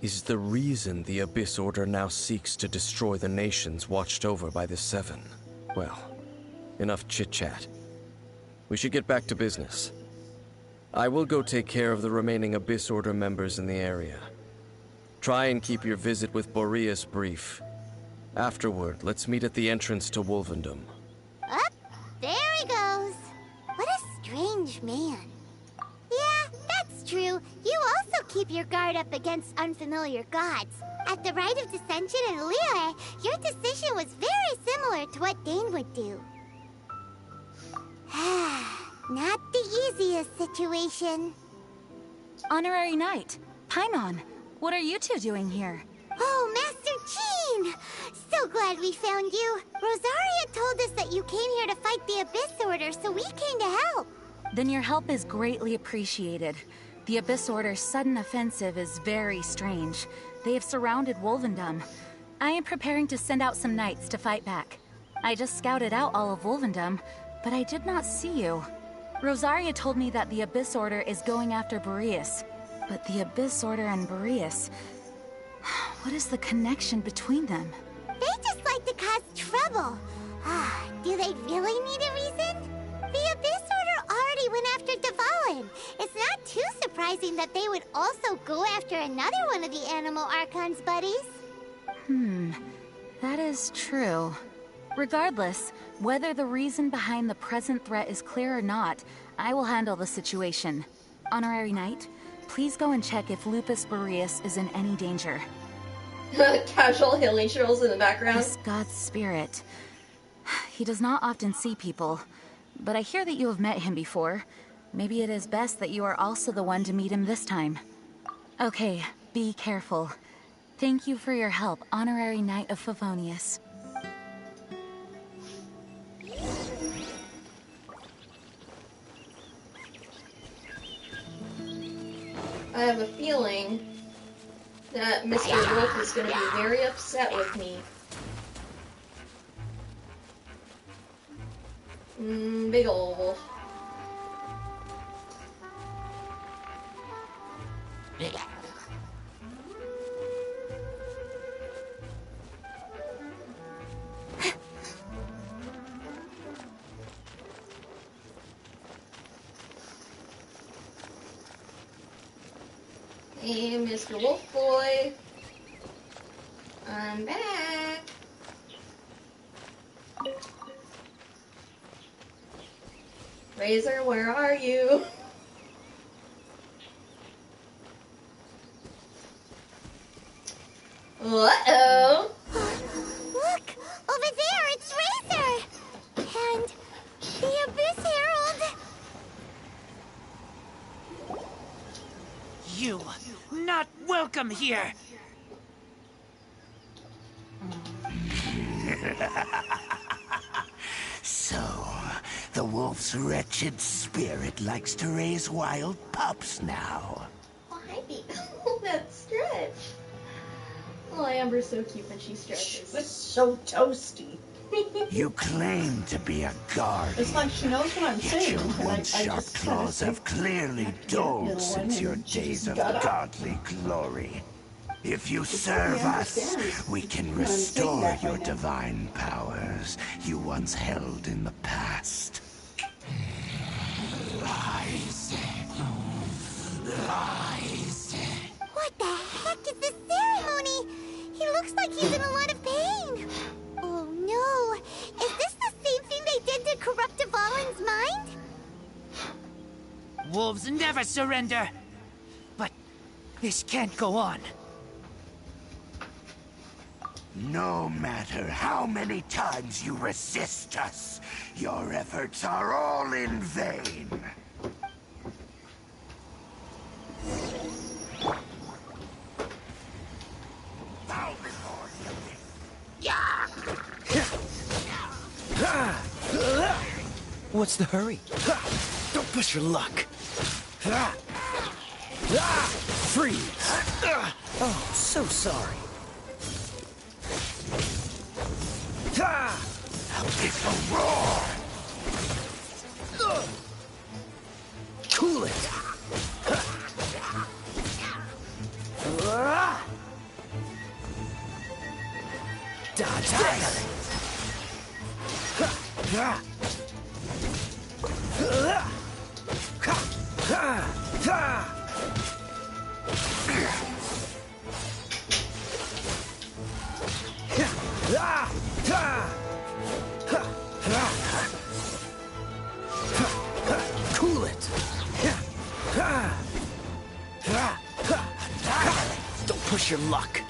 is the reason the Abyss Order now seeks to destroy the nations watched over by the Seven. Well, enough chit-chat. We should get back to business. I will go take care of the remaining Abyss Order members in the area. Try and keep your visit with Boreas brief. Afterward, let's meet at the entrance to Wolvendom. Up, there he goes. What a strange man. Yeah, that's true. You also keep your guard up against unfamiliar gods. At the Rite of Dissension in Liyue, your decision was very similar to what Dane would do. Not the easiest situation. Honorary Knight, Paimon, what are you two doing here? Oh, Master Jean! So glad we found you. Rosaria told us that you came here to fight the Abyss Order, so we came to help. Then your help is greatly appreciated. The Abyss Order's sudden offensive is very strange. They have surrounded Wolvendom. I am preparing to send out some knights to fight back. I just scouted out all of Wolvendom, but I did not see you. Rosaria told me that the Abyss Order is going after Boreas. But the Abyss Order and Boreas... what is the connection between them? They just like to cause trouble. Do they really need a reason? The Abyss Order already went after Dvalin. It's not too surprising that they would also go after another one of the Animal Archon's buddies. That is true. Regardless, whether the reason behind the present threat is clear or not, I will handle the situation. Honorary Knight, please go and check if Lupus Boreas is in any danger. Casual healing shrills in the background. This god's spirit. He does not often see people, but I hear that you have met him before. Maybe it is best that you are also the one to meet him this time. Okay, be careful. Thank you for your help, Honorary Knight of Favonius. I have a feeling that Mr. Wolf is going to be very upset with me. Big ol' wolf. Hey, Mr. Wolf Boy. I'm back. Razor, where are you? Uh-oh. Look! Over there, it's Razor! And the Abyss Herald! You, not welcome here! So, the the wolf's wretched spirit likes to raise wild pups now. Why? Oh, that stretch. Oh, Amber's so cute when she stretches. It's so toasty. You claim to be a guardian. It's like she knows what I'm Yet saying. your and once-sharp just kinda claws say, have clearly "Get it, dulled little one," since your and she days just of got up. godly glory. If you serve us, understands we can what I'm saying restore that your right now. divine powers you once held in the past. Lies. Lies. What the heck is this ceremony? He looks like he's in a lot of pain. Oh no. Is this the same thing they did to corrupt Dvalin's mind? Wolves never surrender. But this can't go on. No matter how many times you resist us, your efforts are all in vain. Bow before him. What's the hurry? Don't push your luck. Freeze. Oh, so sorry. It's a roar! Cool it. Dodge this. Cool it. Don't push your luck.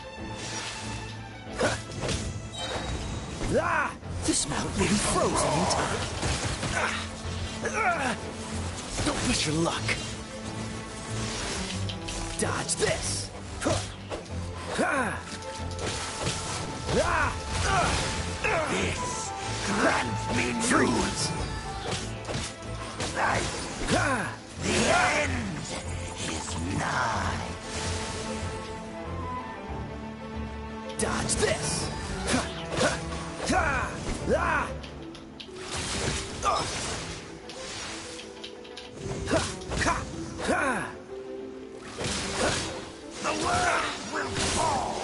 This mount will be frozen in time. Don't push your luck. Dodge this. This grants me Freeze. life. The end is nigh. Dodge this. The world will fall.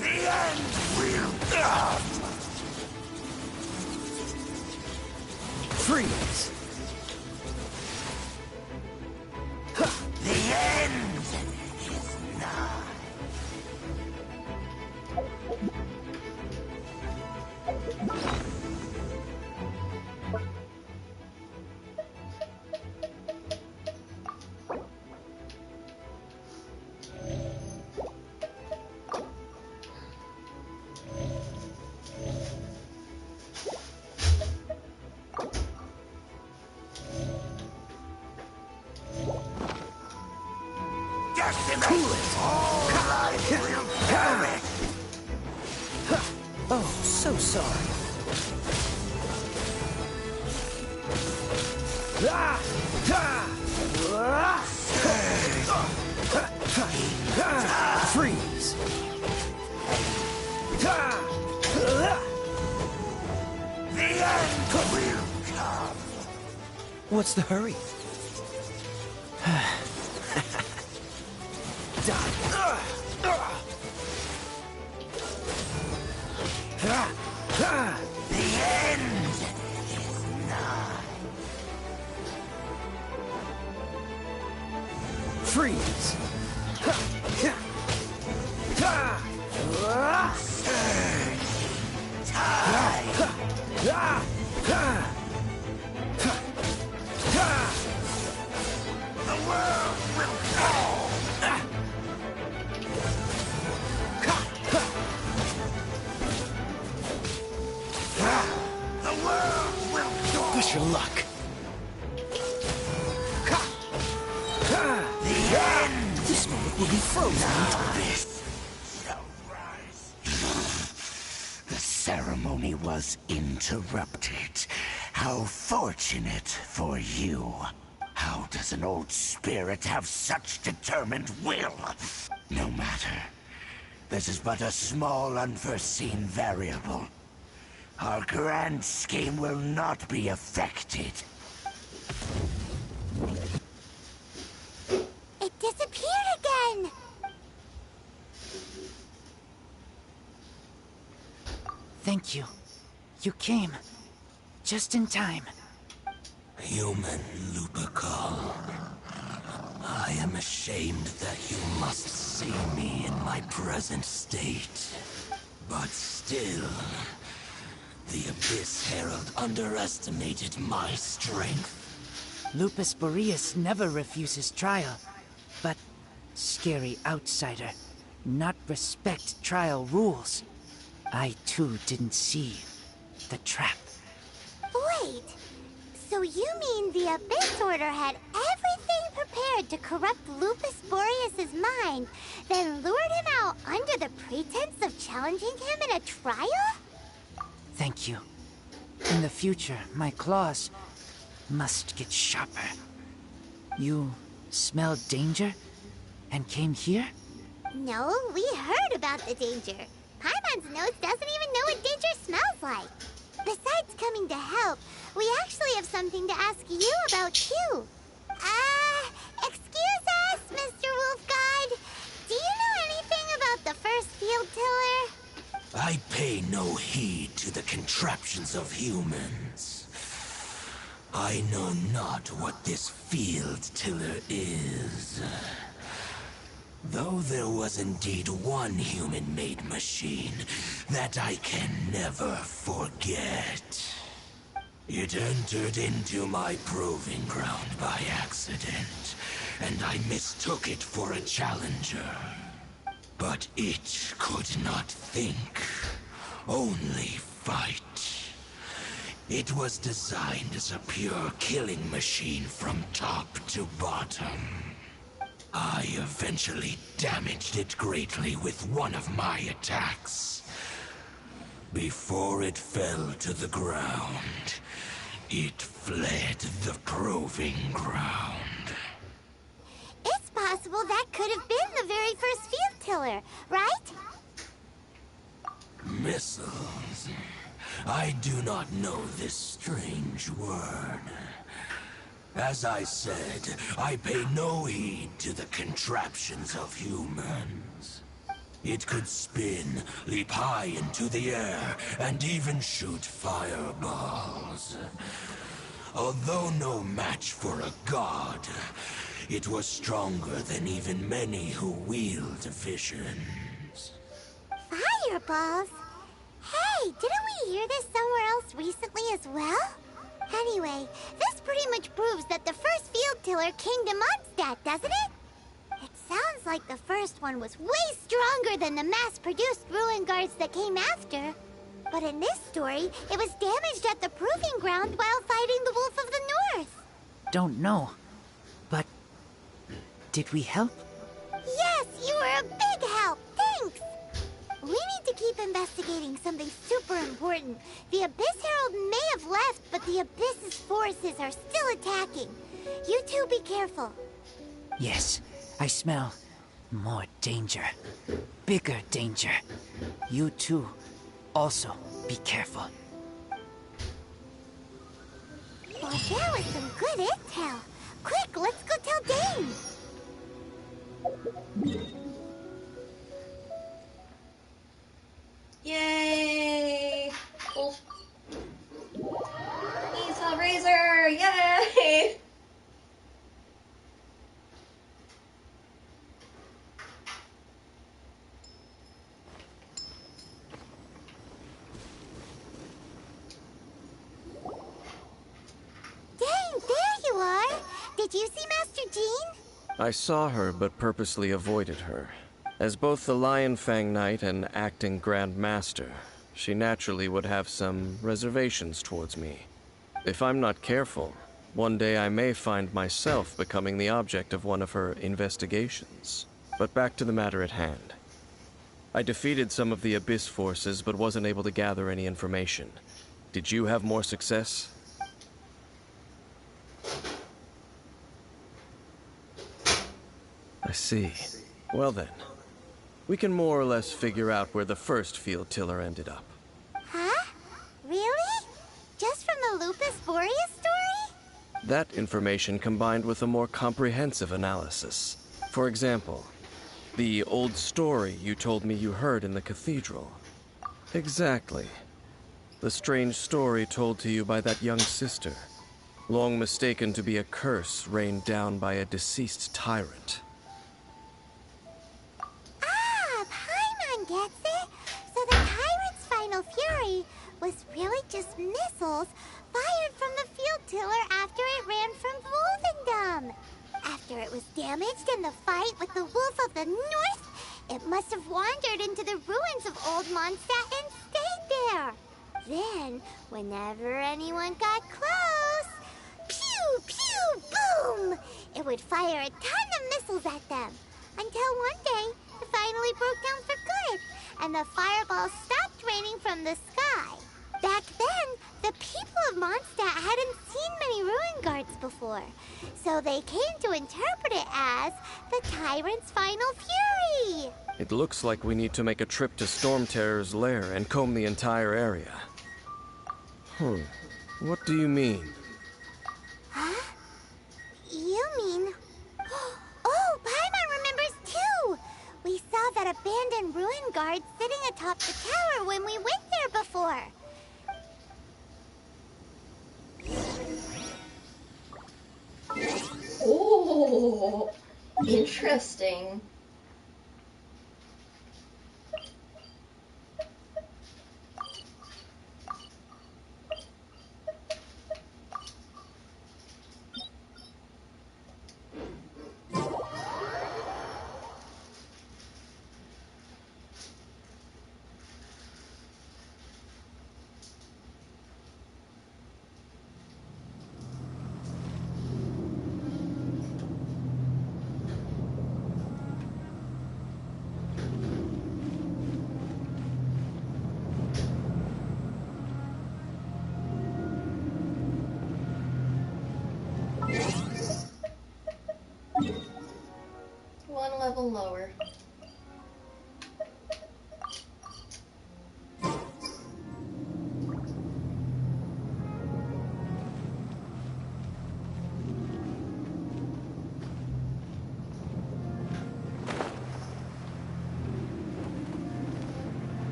The end will come. Freeze. The end is nigh. Cool it. All life will perish. Oh, so sorry. Freeze. The end will come. What's the hurry? The end is nigh. Freeze. The world will fall. The world will Don't push your luck. The end. This moment will be frozen in time. This shall rise. ceremony was interrupted. How fortunate for you. How does an old spirit have such determined will? No matter. This is but a small unforeseen variable. Our grand scheme will not be affected. It disappeared again! Thank you. You came. Just in time. Human Lupercal. I am ashamed that you must see me in my present state. But still, the Abyss Herald underestimated my strength. Lupus Boreas never refuses trial. But scary outsider, not respect trial rules. I too didn't see the trap. Wait, so you mean the Abyss Order had everything prepared to corrupt Lupus Boreas' mind, then lured him out under the pretense of challenging him in a trial? Thank you. In the future, my claws must get sharper. You smelled danger and came here? No, we heard about the danger. Paimon's nose doesn't even know what danger smells like. Besides coming to help, we actually have something to ask you about too. Excuse us, Mr. Wolf Guide. Do you know anything about the first field tiller? I pay no heed to the contraptions of humans. I know not what this field tiller is. Though there was indeed one human-made machine that I can never forget. It entered into my proving ground by accident, and I mistook it for a challenger. But it could not think, only fight. It was designed as a pure killing machine from top to bottom. I eventually damaged it greatly with one of my attacks. Before it fell to the ground, it fled the proving ground. It's possible that could have been the very first field tiller, right? Missiles. I do not know this strange word. As I said, I pay no heed to the contraptions of humans. It could spin, leap high into the air, and even shoot fireballs. Although no match for a god, it was stronger than even many who wield visions. Fireballs? Hey, didn't we hear this somewhere else recently as well? Anyway, this pretty much proves that the first field tiller came to Mondstadt, doesn't it? It sounds like the first one was way stronger than the mass-produced ruin guards that came after. But in this story, it was damaged at the proving ground while fighting the Wolf of the North. Don't know. But did we help? Yes, you were a big help. Thanks. We need to keep investigating something super important. The Abyss Herald may have left, but the Abyss's forces are still attacking. You two be careful. Yes, I smell more danger. Bigger danger. You too, also be careful. Well, there was some good intel. Quick, let's go tell Dane. Yay! Wolf. He's a razor! Yay! Dane, there you are. Did you see Master Jean? I saw her, but purposely avoided her. As both the Lion Fang Knight and acting Grand Master, she naturally would have some reservations towards me. If I'm not careful, one day I may find myself becoming the object of one of her investigations. But back to the matter at hand. I defeated some of the Abyss forces, but wasn't able to gather any information. Did you have more success? I see. Well then, we can more or less figure out where the first field tiller ended up. Huh? Really? Just from the Lupus Boreas story? That information combined with a more comprehensive analysis. For example, the old story you told me you heard in the cathedral. Exactly. The strange story told to you by that young sister, long mistaken to be a curse rained down by a deceased tyrant. Ah, Paimon gets it! So the Tyrant's final fury was really just missiles fired from the field tiller after it ran from Wolvendom. After it was damaged in the fight with the Wolf of the North, it must have wandered into the ruins of Old Mondstadt and stayed there. Then, whenever anyone got close, pew, pew, boom! It would fire a ton of missiles at them. Until one day, it finally broke down for good, and the fireballs stopped raining from the sky. Back then, the people of Mondstadt hadn't seen many ruin guards before, so they came to interpret it as the Tyrant's final fury. It looks like we need to make a trip to Storm Terror's lair and comb the entire area. What do you mean? Huh? You mean... Oh, Paimon remembers too! We saw that abandoned ruin guard sitting atop the tower when we went there before. Oh, interesting. One level lower.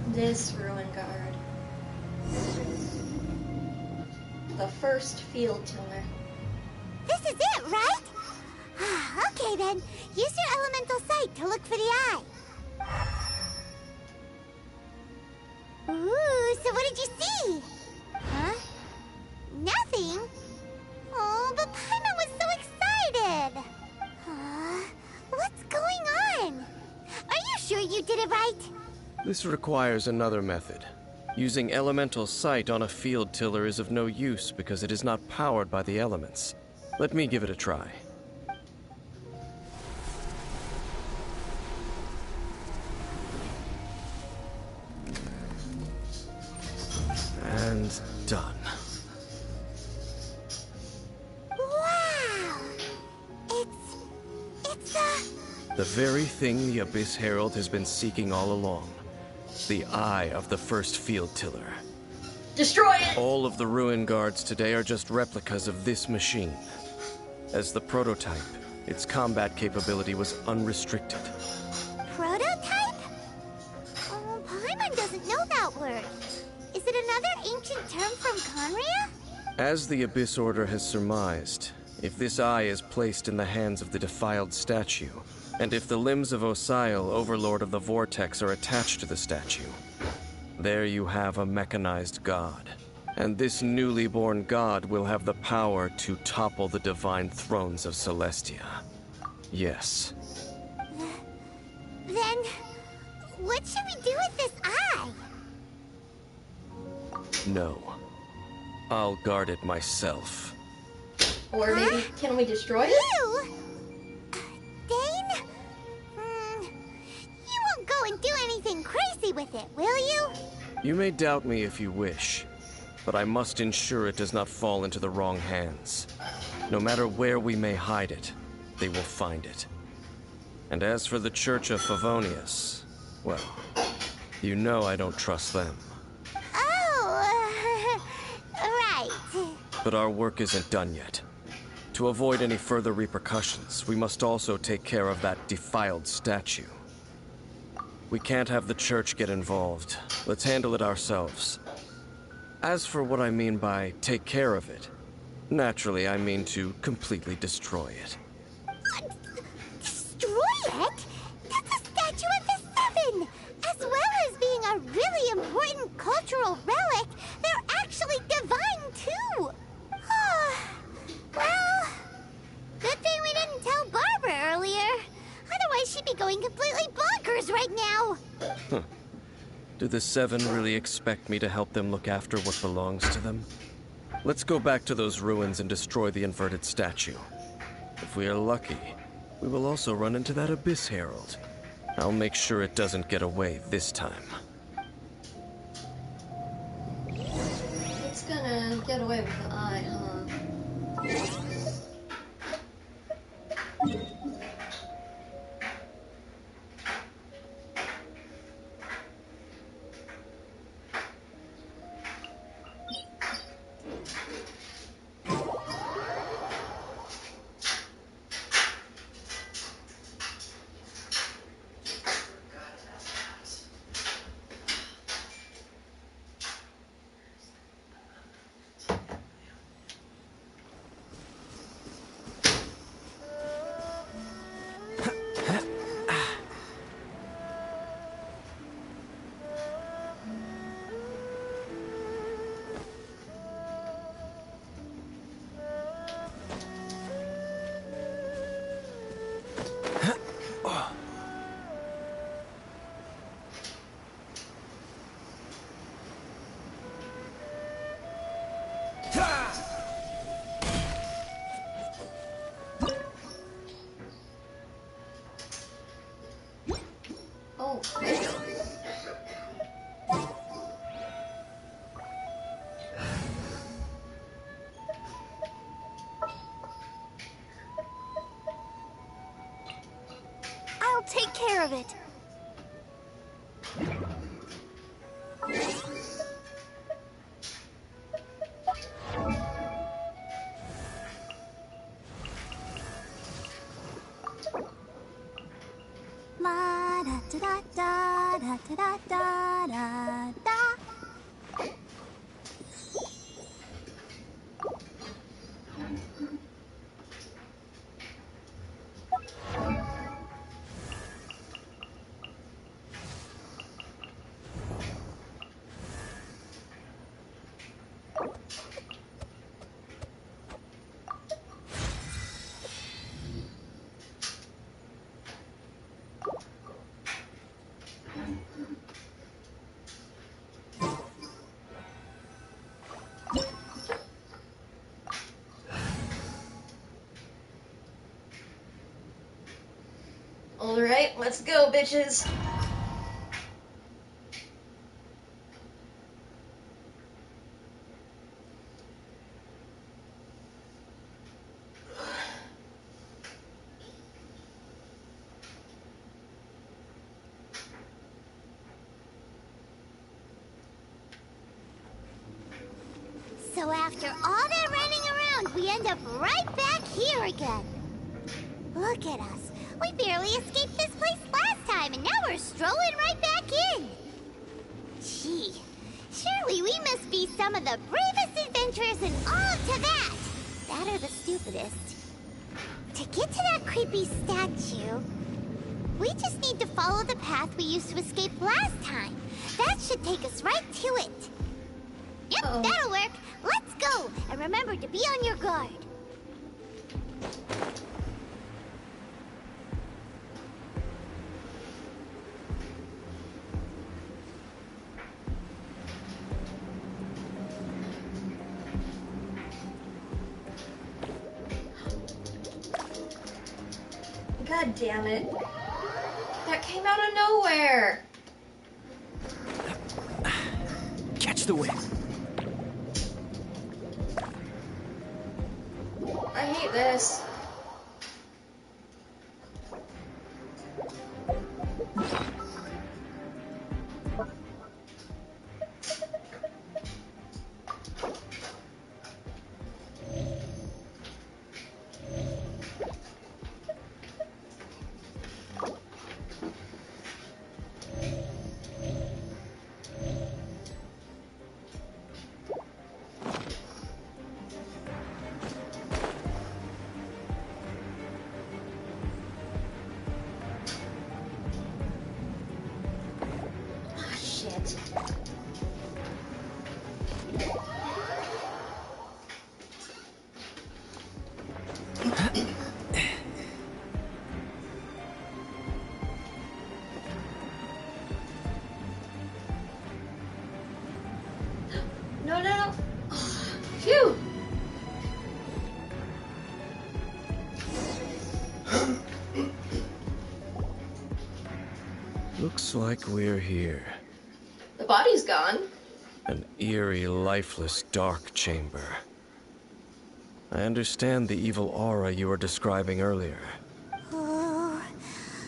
This ruin guard. The first field tiller. This is it, right? Okay then, use your elemental sight to look for the eye. Ooh, so what did you see? Huh? Nothing? Oh, but Paimon was so excited. What's going on? Are you sure you did it right? This requires another method. Using elemental sight on a field tiller is of no use because it is not powered by the elements. Let me give it a try. And done. Wow! It's The very thing the Abyss Herald has been seeking all along. The eye of the first field tiller. Destroy it! All of the ruin guards today are just replicas of this machine. As the prototype, its combat capability was unrestricted. prototype? Oh, Paimon doesn't know that word. Is it another ancient term from Conria? As the Abyss Order has surmised, if this eye is placed in the hands of the defiled statue, and if the limbs of Osial, Overlord of the Vortex, are attached to the statue, there you have a mechanized god. And this newly born god will have the power to topple the divine thrones of Celestia. Yes. Then, what should we do with this eye? No. I'll guard it myself. Or maybe, can we destroy it? You? Dane? You with it, will you? You may doubt me if you wish, but I must ensure it does not fall into the wrong hands. No matter where we may hide it, they will find it. And as for the Church of Favonius, well, you know I don't trust them. Oh, right. But our work isn't done yet. To avoid any further repercussions, we must also take care of that defiled statue. We can't have the church get involved. Let's handle it ourselves. As for what I mean by take care of it, naturally I mean to completely destroy it. Destroy it? That's a statue of the Seven! As well as being a really important cultural relic, they're actually divine too! Well, good thing we didn't tell Barbara earlier. Otherwise she'd be going completely bonkers right now! Huh. Do the Seven really expect me to help them look after what belongs to them? Let's go back to those ruins and destroy the inverted statue. If we are lucky, we will also run into that Abyss Herald. I'll make sure it doesn't get away this time. It's gonna get away with the eye, huh? Oh. I'll take care of it. La da da da da da da da da. Alright, let's go, bitches. So after all that running around, we end up right back here again. Look at us. We barely escaped this place last time, and now we're strolling right back in. Gee, surely we must be some of the bravest adventurers in all of Teyvat. That or the stupidest. To get to that creepy statue, we just need to follow the path we used to escape last time. That should take us right to it. Yep, that'll work. Let's go, and remember to be on your guard. God damn it. That came out of nowhere. the wind. I hate this. No, no, no. Phew. Looks like we're here. The body's gone. An eerie, lifeless, dark chamber. I understand the evil aura you were describing earlier. Oh,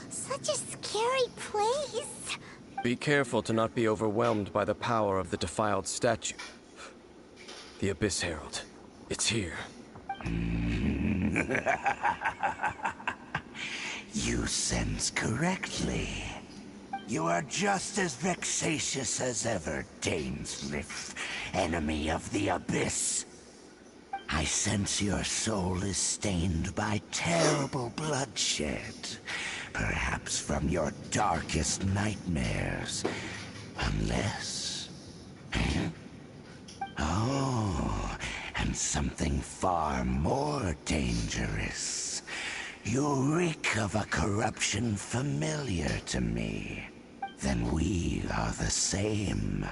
such a scary place. Be careful to not be overwhelmed by the power of the defiled statue. The Abyss Herald. It's here. You sense correctly. You are just as vexatious as ever, Dainsleif, enemy of the Abyss. I sense your soul is stained by terrible bloodshed, perhaps from your darkest nightmares, unless... Oh, and something far more dangerous. You reek of a corruption familiar to me. Then we are the same.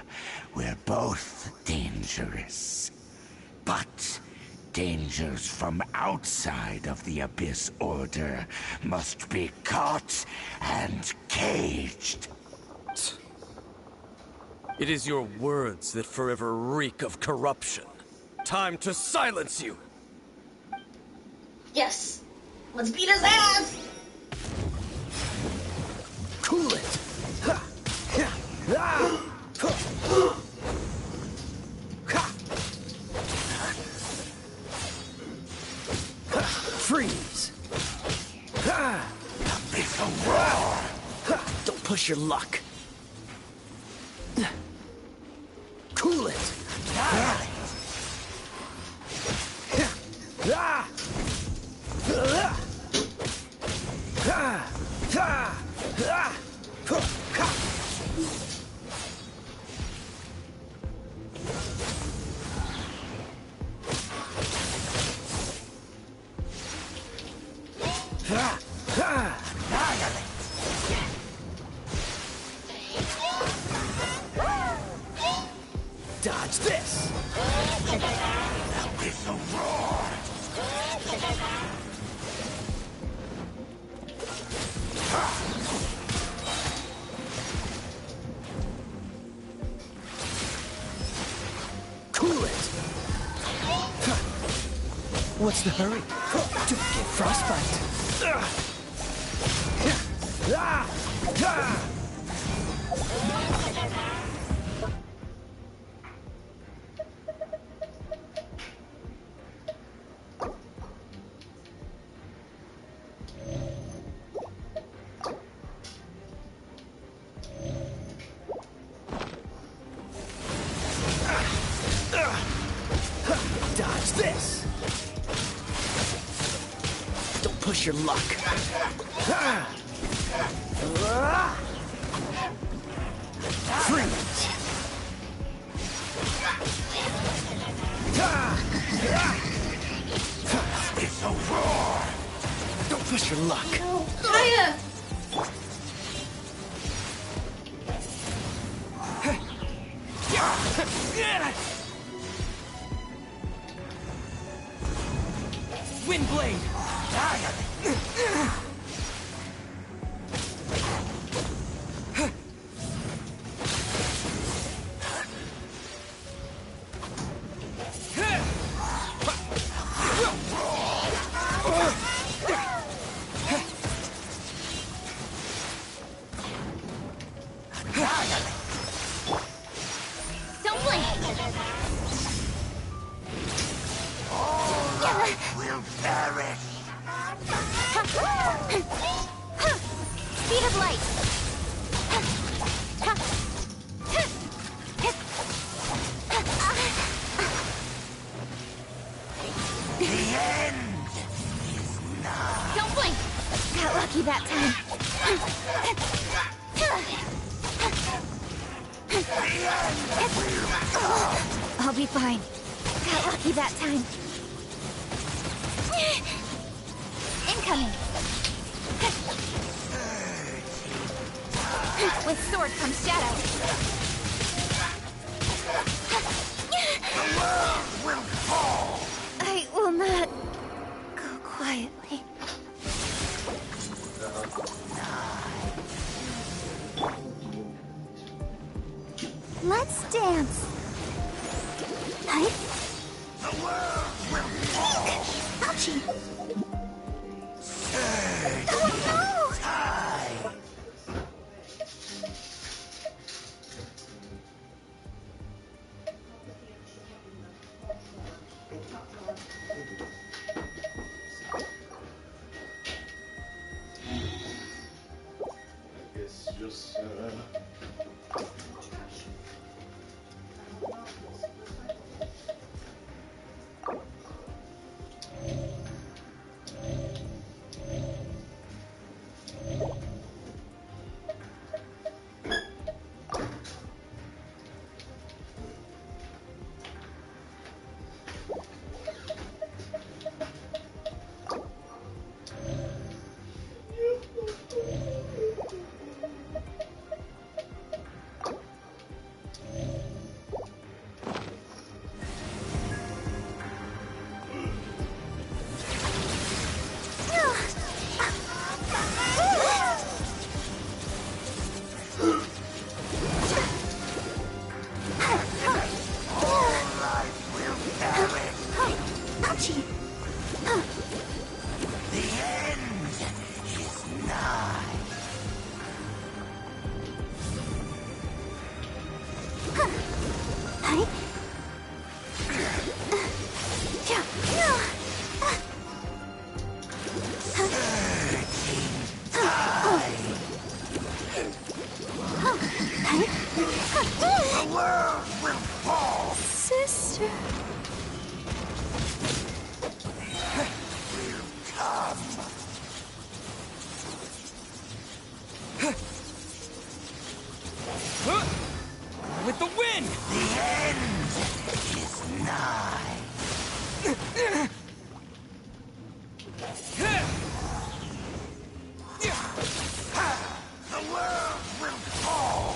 We're both dangerous. But dangers from outside of the Abyss Order must be caught and caged. It is your words that forever reek of corruption. Time to silence you! Yes. Let's beat his ass. Cool it! Ha! Yeah! Ah! Freeze! Don't push your luck. Cool it! Dodge this! With a roar! Cool it! What's the hurry? Don't get frostbite! Dodge this! Don't push your luck. Freeze! It's a roar! Don't push your luck. Hiya. Windblade! I'll be fine. Got lucky that time. Incoming. With sword comes shadow. The world will fall. I will not go quietly. Let's dance. Hi. The world will fall. Ouchie. Surge. Oh no! Tide. It's just, Ouchie. The end is nigh. Hi. The world will fall. Sister. Come. With the wind! The end is nigh. The world will fall.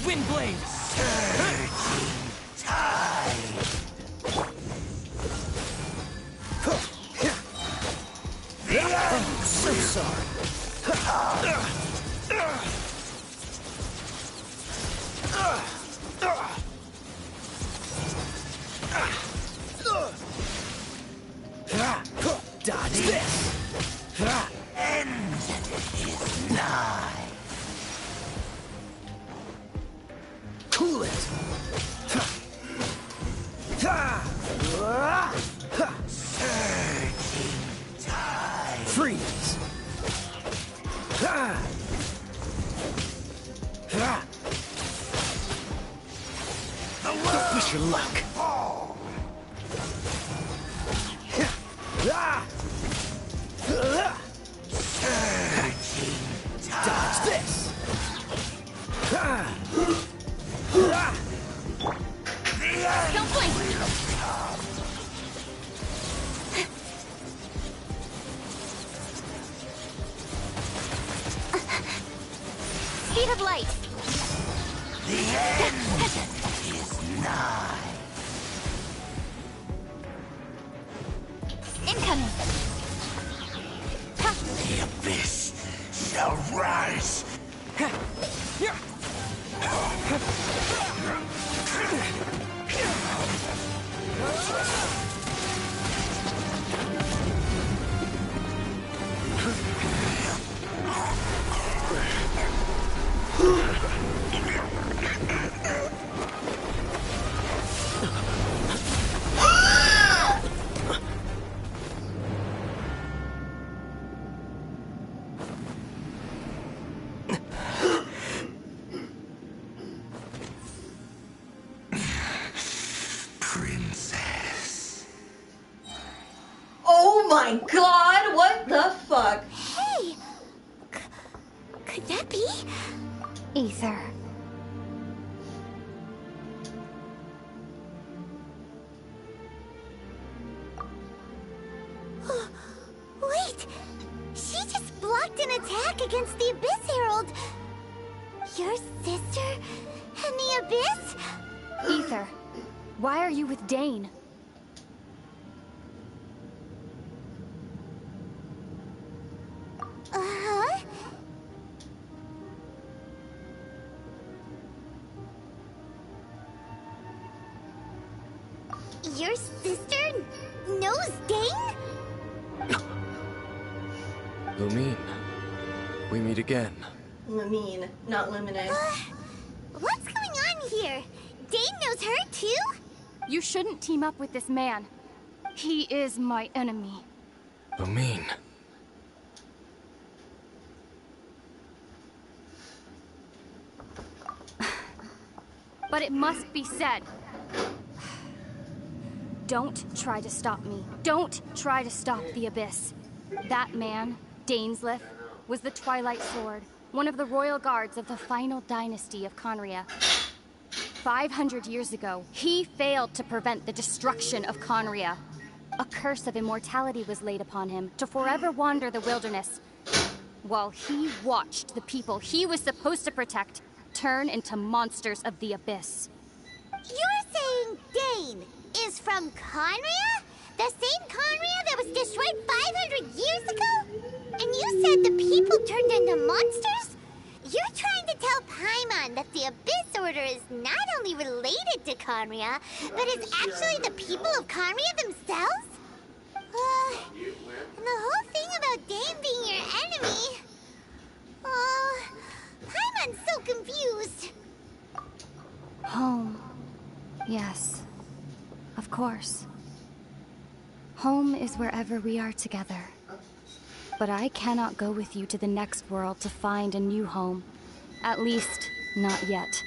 Wind blades! Surging tide. The end So sorry. Dodge this. end is nigh. Cool it. Surging tide. Freeze. Don't push your luck. Fall. Surging tide. Dodge this. The end Don't blink. will come. Speed of light. The end is nigh. Incoming. The abyss shall rise. Princess. Oh my god, what the fuck? Hey! Could that be? Ether. back against the Abyss, Herald. Your sister and the Abyss? Ether, why are you with Dane? Uh-huh. Your sister knows Dane? Lumine, we meet again. Lumine, not Lemonade. What's going on here? Dane knows her too? You shouldn't team up with this man. He is my enemy. Lumine. But it must be said. Don't try to stop me. Don't try to stop the Abyss. That man, Dainsleif, was the Twilight Sword, one of the royal guards of the final dynasty of Conria. 500 years ago, he failed to prevent the destruction of Conria. A curse of immortality was laid upon him to forever wander the wilderness, while he watched the people he was supposed to protect turn into monsters of the Abyss. You're saying Dane is from Conria? The same Conria that was destroyed 500 years ago? And you said the people turned into monsters? You're trying to tell Paimon that the Abyss Order is not only related to Conria, but is actually the people of Conria themselves? And the whole thing about Dane being your enemy... Paimon's so confused. Home. Yes. Of course. Home is wherever we are together. But I cannot go with you to the next world to find a new home. At least, not yet.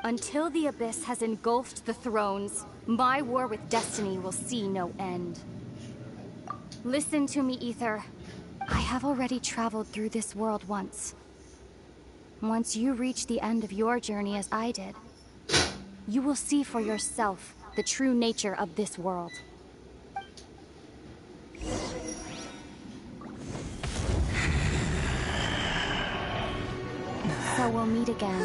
Until the Abyss has engulfed the thrones, my war with destiny will see no end. Listen to me, Ether. I have already traveled through this world once. Once you reach the end of your journey as I did, you will see for yourself the true nature of this world. So we'll meet again.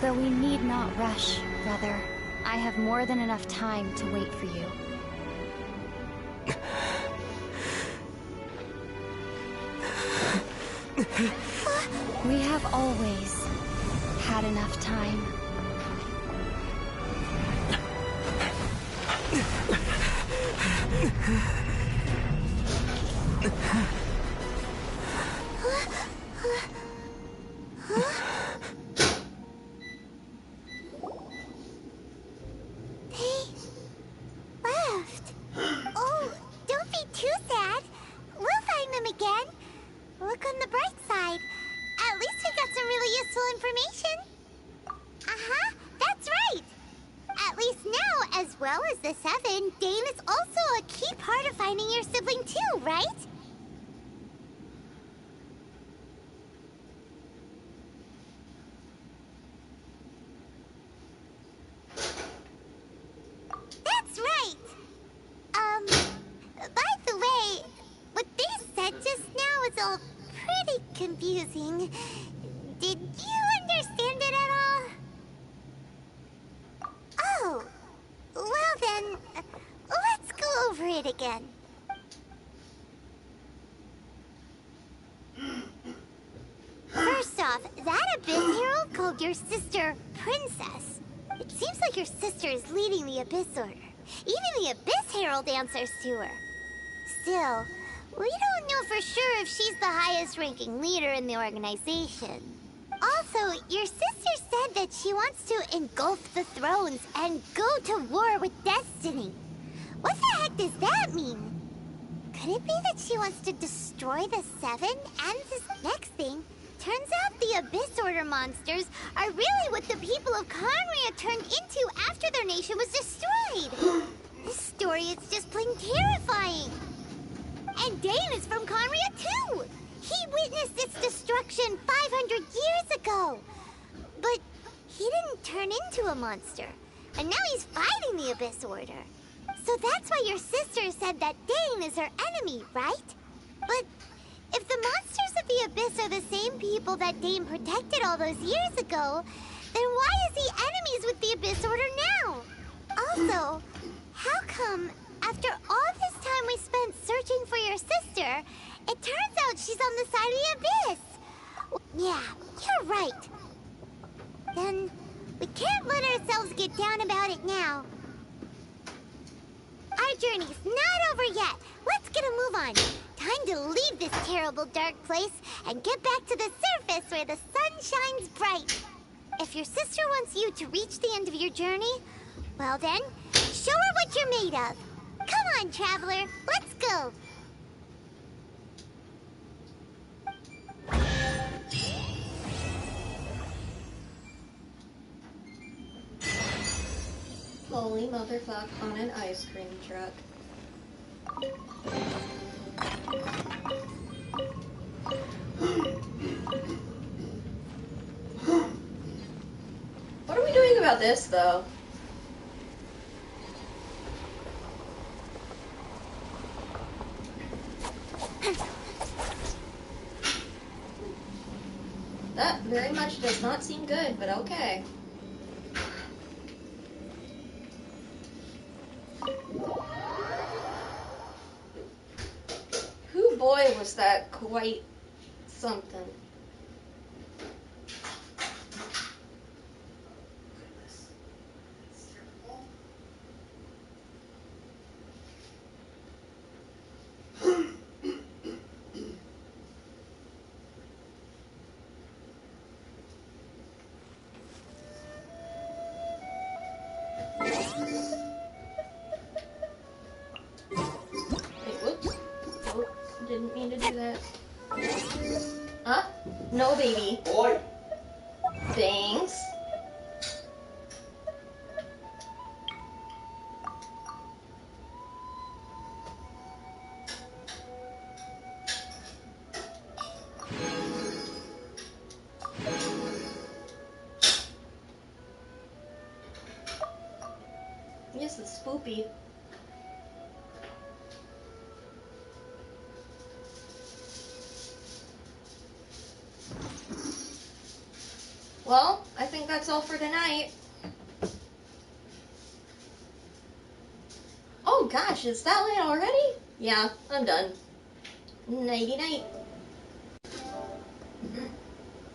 Though we need not rush, brother. I have more than enough time to wait for you. We have always had enough time. They left. Oh, don't be too sad. We'll find them again. Look on the bright side. At least we got some really useful information. Uh-huh, that's right. At least now, as well as the Seven, Dane is also a key part of finding your sibling too, right? That's right. By the way, what they said just now is all pretty confusing. Did you understand it at all? Oh, well then, let's go over it again. First off, that Abyss Herald called your sister Princess. It seems like your sister is leading the Abyss Order. Even the Abyss Herald answers to her. Still, we don't know for sure if she's the highest-ranking leader in the organization. Also, your sister said that she wants to engulf the thrones and go to war with destiny. What the heck does that mean? Could it be that she wants to destroy the Seven and this next thing? Turns out the Abyss Order monsters are really what the people of Conria turned into after their nation was destroyed. This story is just plain terrifying. And Dane is from Conria too. He witnessed its destruction 500 years ago. But he didn't turn into a monster. And now he's fighting the Abyss Order. So that's why your sister said that Dane is her enemy, right? But If the monsters of the Abyss are the same people that Dane protected all those years ago, then why is he enemies with the Abyss Order now? Also, how come, after all this time we spent searching for your sister, it turns out she's on the side of the Abyss? Yeah, you're right. Then, we can't let ourselves get down about it now. Our journey's not over yet. Let's get a move on. Time to leave this terrible dark place and get back to the surface where the sun shines bright. If your sister wants you to reach the end of your journey, well then, show her what you're made of. Come on, traveler, let's go. Holy motherfuck on an ice cream truck. What are we doing about this, though? That very much does not seem good, but okay. Who boy was that quite something. Didn't mean to do that. Huh? No, baby. Oi! Thanks. Yes, it's spoopy. Well, I think that's all for tonight. Oh gosh, is that late already? Yeah, I'm done. Nighty night.